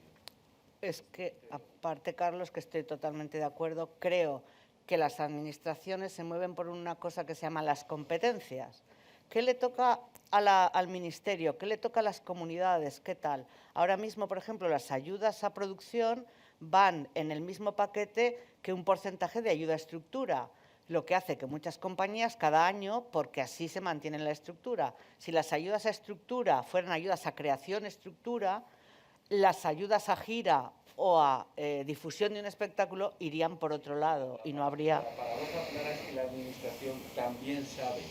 Es que, aparte, Carlos, que estoy totalmente de acuerdo, creo que las administraciones se mueven por una cosa que se llama las competencias. ¿Qué le toca al Ministerio? ¿Qué le toca a las comunidades? ¿Qué tal? Ahora mismo, por ejemplo, las ayudas a producción van en el mismo paquete que un porcentaje de ayuda a estructura, lo que hace que muchas compañías cada año, porque así se mantiene la estructura, si las ayudas a estructura fueran ayudas a creación estructura, las ayudas a gira o a difusión de un espectáculo irían por otro lado y no habría... La paradoja clara es que la administración también sabe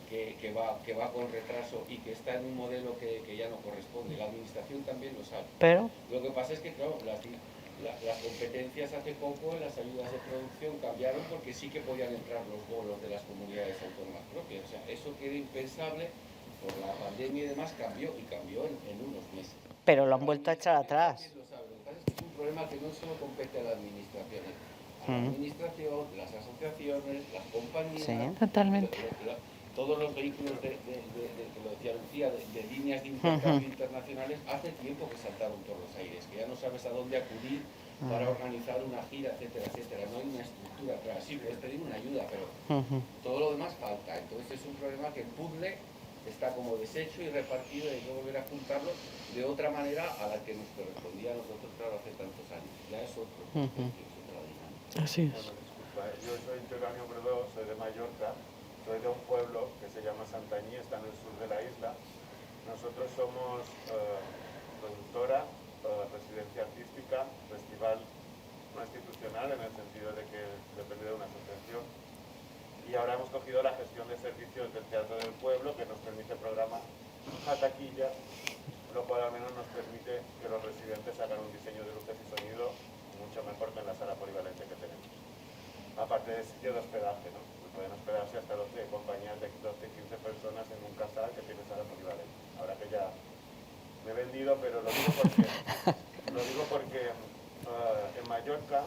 que va con retraso y que está en un modelo que ya no corresponde. La administración también lo sabe. Pero, Lo que pasa es que, claro, las competencias hace poco en las ayudas de producción cambiaron porque sí que podían entrar los bolos de las comunidades autónomas propias. O sea, eso que era impensable por la pandemia y demás cambió en unos meses. pero lo han vuelto a echar atrás. También lo sabe. Lo que pasa es que es un problema que no solo compete a la administración, a la administración, las asociaciones, las compañías, Sí. Totalmente. todos los vehículos que lo decía Lucía, de líneas de intercambio internacionales, hace tiempo que saltaron por los aires, que ya no sabes a dónde acudir para organizar una gira, etcétera, etcétera. No hay una estructura atrás. Sí, puedes pedir una ayuda, pero todo lo demás falta. Entonces es un problema que el puzzle está como deshecho y repartido y hay que volver a juntarlo de otra manera a la que nos correspondía a nosotros, claro, hace tantos años. Ya es otro, es otra dinámica. Así es. Bueno, disculpa, yo soy Antonio Bredó, soy de Mallorca, soy de un pueblo que se llama Santañí, está en el sur de la isla. Nosotros somos productora, residencia artística, festival no institucional en el sentido de que depende de una asociación. Y ahora hemos cogido la gestión de servicios del Teatro del Pueblo, que nos permite programar a taquilla, lo cual al menos nos permite que los residentes hagan un diseño de luces y sonido mucho mejor que en la sala polivalente que tenemos. Aparte de sitio de hospedaje, ¿no? Pueden hospedarse hasta 12 compañías de 12-15 personas en un casal que tiene sala polivalente. Ahora que ya me he vendido, pero lo digo porque en Mallorca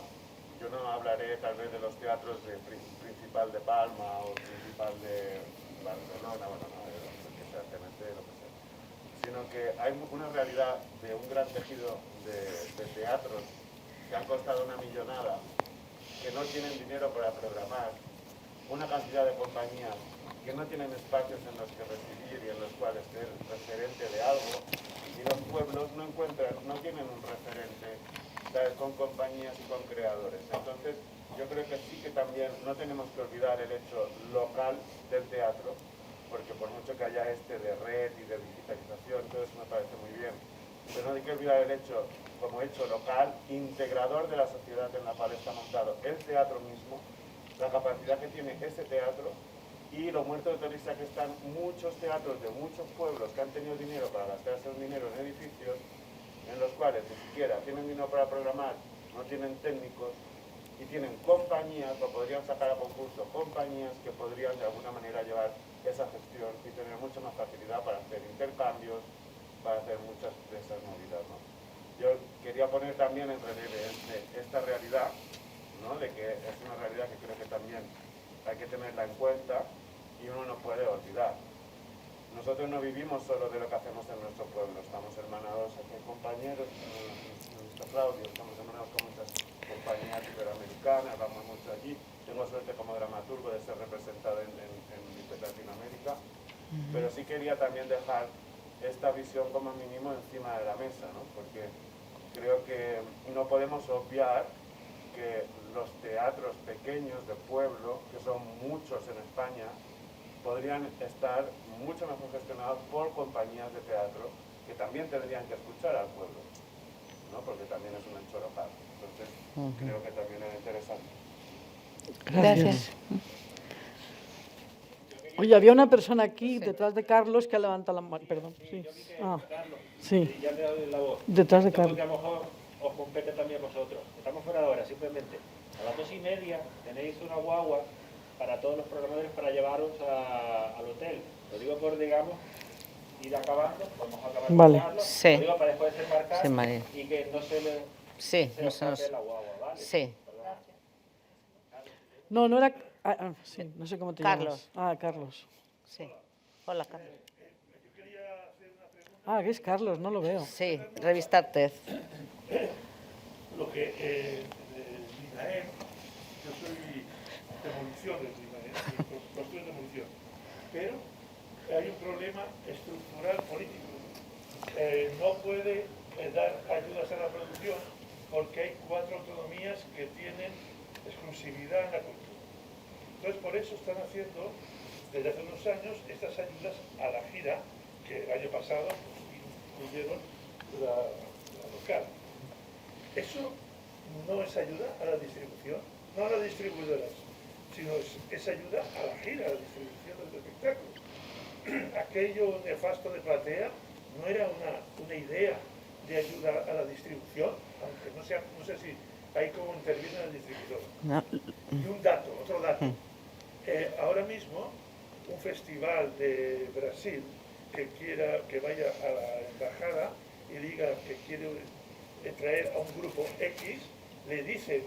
yo no hablaré tal vez de los teatros de Principal de Palma o Principal de Barcelona, bueno, no, que sea TNT, lo que sea, sino que hay una realidad de un gran tejido de teatros que han costado una millonada, que no tienen dinero para programar, una cantidad de compañías que no tienen espacios en los que residir y en los cuales ser referente de algo, y los pueblos no tienen un referente, ¿sabes?, con compañías y con creadores. Entonces, yo creo que sí que también no tenemos que olvidar el hecho local del teatro, porque por mucho que haya de red y de digitalización, todo eso me parece muy bien, pero no hay que olvidar el hecho como hecho local, integrador de la sociedad en la cual está montado el teatro mismo, la capacidad que tiene ese teatro y lo muerto de risa que están muchos teatros de muchos pueblos que han tenido dinero para gastarse un dinero en edificios en los cuales ni siquiera tienen dinero para programar, no tienen técnicos y tienen compañías, o podrían sacar a concurso compañías que podrían de alguna manera llevar esa gestión y tener mucha más facilidad para hacer intercambios, para hacer muchas de esas movidas, ¿no? Yo quería poner también en relieve esta realidad, ¿no?, de que es una realidad que creo que también hay que tenerla en cuenta y uno no puede olvidar. Nosotros no vivimos solo de lo que hacemos en nuestro pueblo, estamos hermanados aquí con compañeros, nuestro Claudio, estamos hermanados con muchas compañías iberoamericanas, vamos mucho allí. Tengo suerte como dramaturgo de ser representado en Latinoamérica, pero sí quería también dejar esta visión como mínimo encima de la mesa, ¿no?, porque creo que no podemos obviar que los teatros pequeños de pueblo, que son muchos en España, podrían estar mucho mejor gestionados por compañías de teatro que también tendrían que escuchar al pueblo, ¿no?, porque también es un hecho local. Entonces, creo que también es interesante. Gracias. Oye, había una persona aquí detrás de Carlos que ha levantado la mano. Perdón, sí. Sí. Ya me doy la voz. Detrás de Esto Carlos. porque a lo mejor os compete también a vosotros. Estamos fuera de hora, simplemente. A las 2:30 tenéis una guagua para todos los programadores para llevaros al hotel. Lo digo por, digamos, ir acabando, podemos acabar Vale. con Carlos. Sí. Lo digo para después desembarcar Sí, María. y que no se le Sí, se no os se nos... escape la guagua, ¿vale? Sí. Perdón. No, no era... sí, no sé cómo te Carlos. llamas. Carlos. Sí. Hola, Carlos. Que es Carlos, no lo veo. Sí, revista Artez. Lo que INAEM, yo soy demolición de INAEM, construcción de demolición, pero hay un problema estructural político. No puede dar ayudas a la producción porque hay 4 autonomías que tienen exclusividad en la cultura. Entonces, por eso están haciendo, desde hace unos años, estas ayudas a la gira, que el año pasado incluyeron la local. Eso no es ayuda a la distribución, no a las distribuidoras, sino es ayuda a la gira, a la distribución del espectáculo. aquello nefasto de Platea no era una idea de ayuda a la distribución, aunque no sé si ahí cómo interviene el distribuidor. No. Y un dato, otro dato. Ahora mismo, un festival de Brasil que vaya a la embajada y diga que quiere traer a un grupo X, le dicen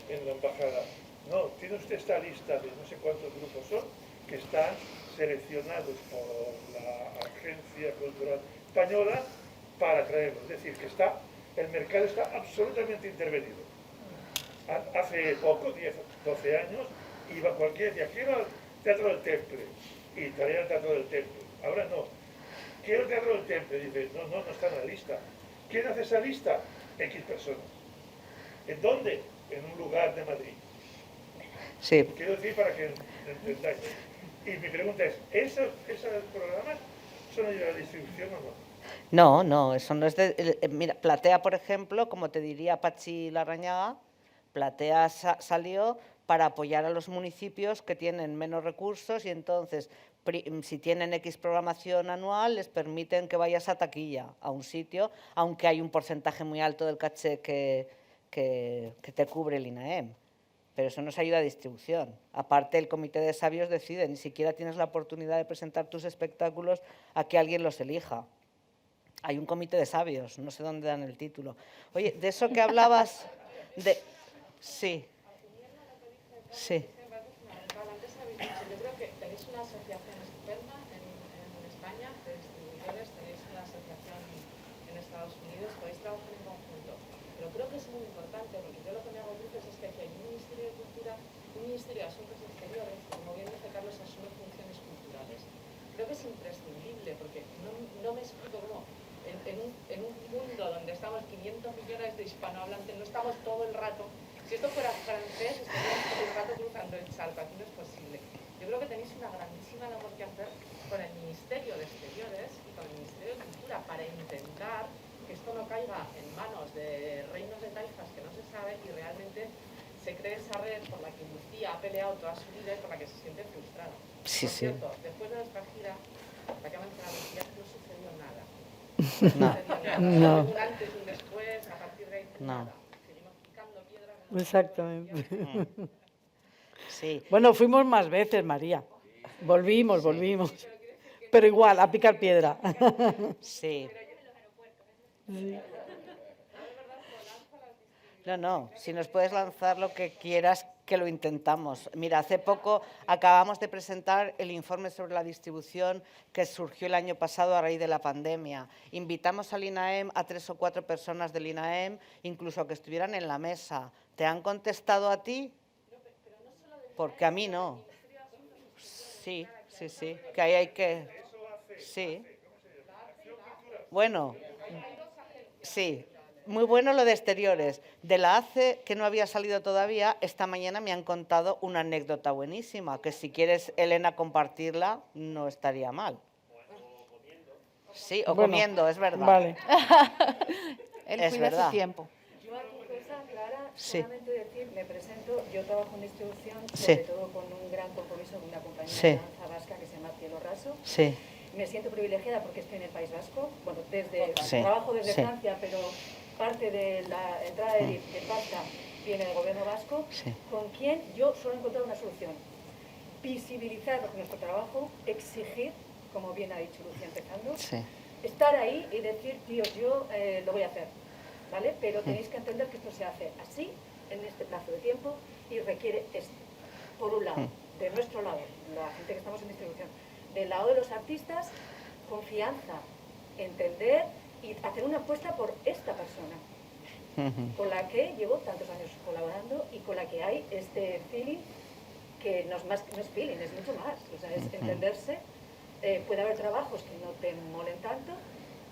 en la embajada, no, tiene usted esta lista de no sé cuántos grupos son, que están seleccionados por la Agencia Cultural Española para traerlos. Es decir, que el mercado está absolutamente intervenido. Hace poco, 10, 12 años, iba cualquier día, quiero al Teatro del Temple, y traía el Teatro del Temple. Ahora no. Quiero el Teatro del Temple, dice, no está en la lista. ¿Quién hace esa lista? X personas. ¿En dónde? En un lugar de Madrid. Sí. Quiero decir para que entendáis. Y mi pregunta es, ¿esos programas son ayuda a la distribución o no? No, eso no es de... mira, Platea, por ejemplo, como te diría Pachi Larrañaga, Platea salió para apoyar a los municipios que tienen menos recursos y entonces, si tienen X programación anual, les permiten que vayas a taquilla, a un sitio, aunque hay un porcentaje muy alto del caché que te cubre el INAEM. Pero eso no es ayuda a distribución. Aparte, el comité de sabios decide, ni siquiera tienes la oportunidad de presentar tus espectáculos a que alguien los elija. Hay un comité de sabios, no sé dónde dan el título. Oye, de eso que hablabas de... Sí. Sí. Antes habéis dicho, yo creo que tenéis una asociación estupenda en España de distribuidores, tenéis una asociación en Estados Unidos, podéis trabajar en conjunto. Pero creo que es muy importante, porque yo lo que me hago luces es que aquí hay un Ministerio de Cultura, un Ministerio de Asuntos Exteriores, como bien dice Carlos, asume funciones culturales. Creo que es imprescindible, porque no me explico cómo en un mundo donde estamos 500 millones de hispanohablantes, no estamos todo el rato. Si esto fuera francés, estaríamos todo el rato cruzando el charco, aquí no es posible. Yo creo que tenéis una grandísima labor que hacer con el Ministerio de Exteriores y con el Ministerio de Cultura para intentar que esto no caiga en manos de reinos de taifas que no se sabe y realmente se cree esa red por la que Lucía ha peleado toda su vida y por la que se siente frustrada. Sí, por sí. cierto, después de nuestra gira, la que ha mencionado Lucía, no sucedió nada. No. Un antes y un después, a partir de ahí, nada. Exactamente. Sí. Bueno, fuimos más veces, María. Volvimos. Pero igual, a picar piedra. Sí. Sí. No, si nos puedes lanzar lo que quieras, que lo intentamos. Mira, hace poco acabamos de presentar el informe sobre la distribución que surgió el año pasado a raíz de la pandemia. Invitamos al INAEM a 3 o 4 personas del INAEM, incluso que estuvieran en la mesa. ¿Te han contestado a ti? Porque a mí no. Sí, que ahí hay que... Sí. Bueno, sí. Muy bueno lo de exteriores. De la ACE, que no había salido todavía, esta mañana me han contado una anécdota buenísima, que si quieres, Elena, compartirla, no estaría mal. Sí, o bueno, comiendo, es verdad. Vale. Él es cuida verdad. su tiempo. Yo a tu cosa, Clara, Sí. solamente decir, me presento, yo trabajo en distribución, Sí. sobre todo con un gran compromiso con una compañía Sí. de danza vasca que se llama Cielo Raso. Sí. Me siento privilegiada porque estoy en el País Vasco, bueno, Sí. trabajo desde Sí. Francia, pero parte de la entrada de pasta viene del gobierno vasco, Sí. con quien yo solo he encontrado una solución. Visibilizar nuestro trabajo, exigir, como bien ha dicho Lucía empezando, Sí. estar ahí y decir, tío, yo lo voy a hacer, ¿vale? Pero tenéis que entender que esto se hace así, en este plazo de tiempo, y requiere esto. Por un lado, de nuestro lado, la gente que estamos en distribución, del lado de los artistas, confianza, entender y hacer una apuesta por esta persona, con la que llevo tantos años colaborando y con la que hay este feeling, que no es feeling, es mucho más, o sea, es entenderse. Puede haber trabajos que no te molen tanto,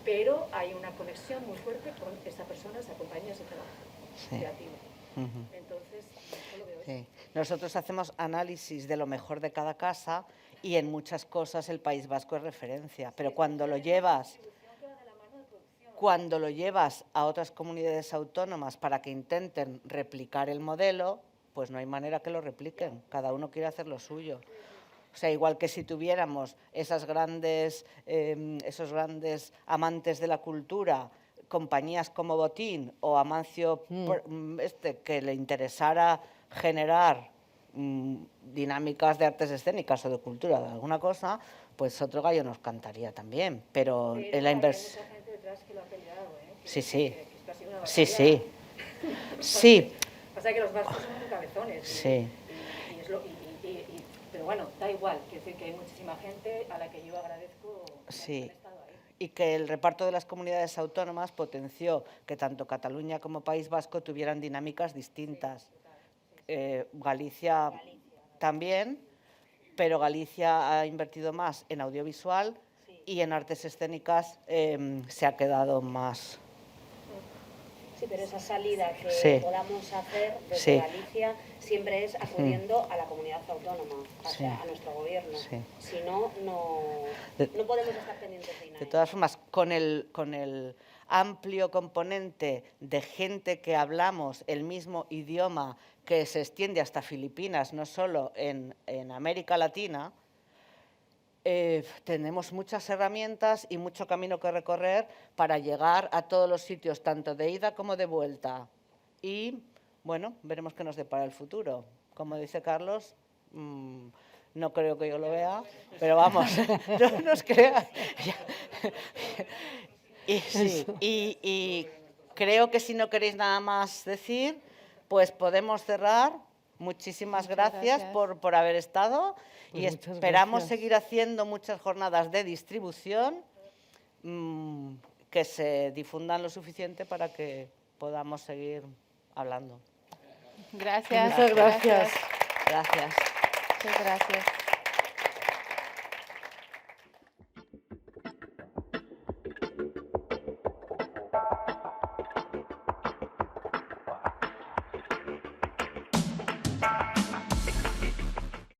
pero hay una conexión muy fuerte con esa persona, esa compañía, ese trabajo creativo. Entonces, yo lo veo eso. Sí. Nosotros hacemos análisis de lo mejor de cada casa y en muchas cosas el País Vasco es referencia, pero cuando lo llevas a otras comunidades autónomas para que intenten replicar el modelo, pues no hay manera que lo repliquen, cada uno quiere hacer lo suyo. O sea, igual que si tuviéramos esos grandes amantes de la cultura, compañías como Botín o Amancio, que le interesara generar dinámicas de artes escénicas o de cultura, de alguna cosa, pues otro gallo nos cantaría también. Pero en la inversión... Hay mucha gente detrás que lo ha peleado, ¿eh? Sí, sí. Que esto ha sido una Sí, batalla. sí. Sí. Pasa que los vascos son muy cabezones. Sí. Pero bueno, da igual. Quiero decir que hay muchísima gente a la que yo agradezco que Sí. han estado ahí. Y que el reparto de las comunidades autónomas potenció que tanto Cataluña como País Vasco tuvieran dinámicas distintas. Galicia también, pero Galicia ha invertido más en audiovisual y en artes escénicas se ha quedado más. Sí, pero esa salida que Sí. podamos hacer desde Sí. Galicia siempre es acudiendo a la comunidad autónoma, o Sí. sea, a nuestro gobierno. Sí. Si no, no podemos estar pendientes de nada. De todas formas, con el amplio componente de gente que hablamos el mismo idioma que se extiende hasta Filipinas, no solo en América Latina, tenemos muchas herramientas y mucho camino que recorrer para llegar a todos los sitios, tanto de ida como de vuelta. Y, bueno, veremos qué nos depara el futuro. Como dice Carlos, no creo que yo lo vea, pero vamos, no nos crea. Y, sí, y creo que si no queréis nada más decir, pues podemos cerrar. Muchísimas gracias por haber estado y Pues esperamos gracias. seguir haciendo muchas jornadas de distribución que se difundan lo suficiente para que podamos seguir hablando. Gracias. Muchas gracias. Gracias. Muchas gracias.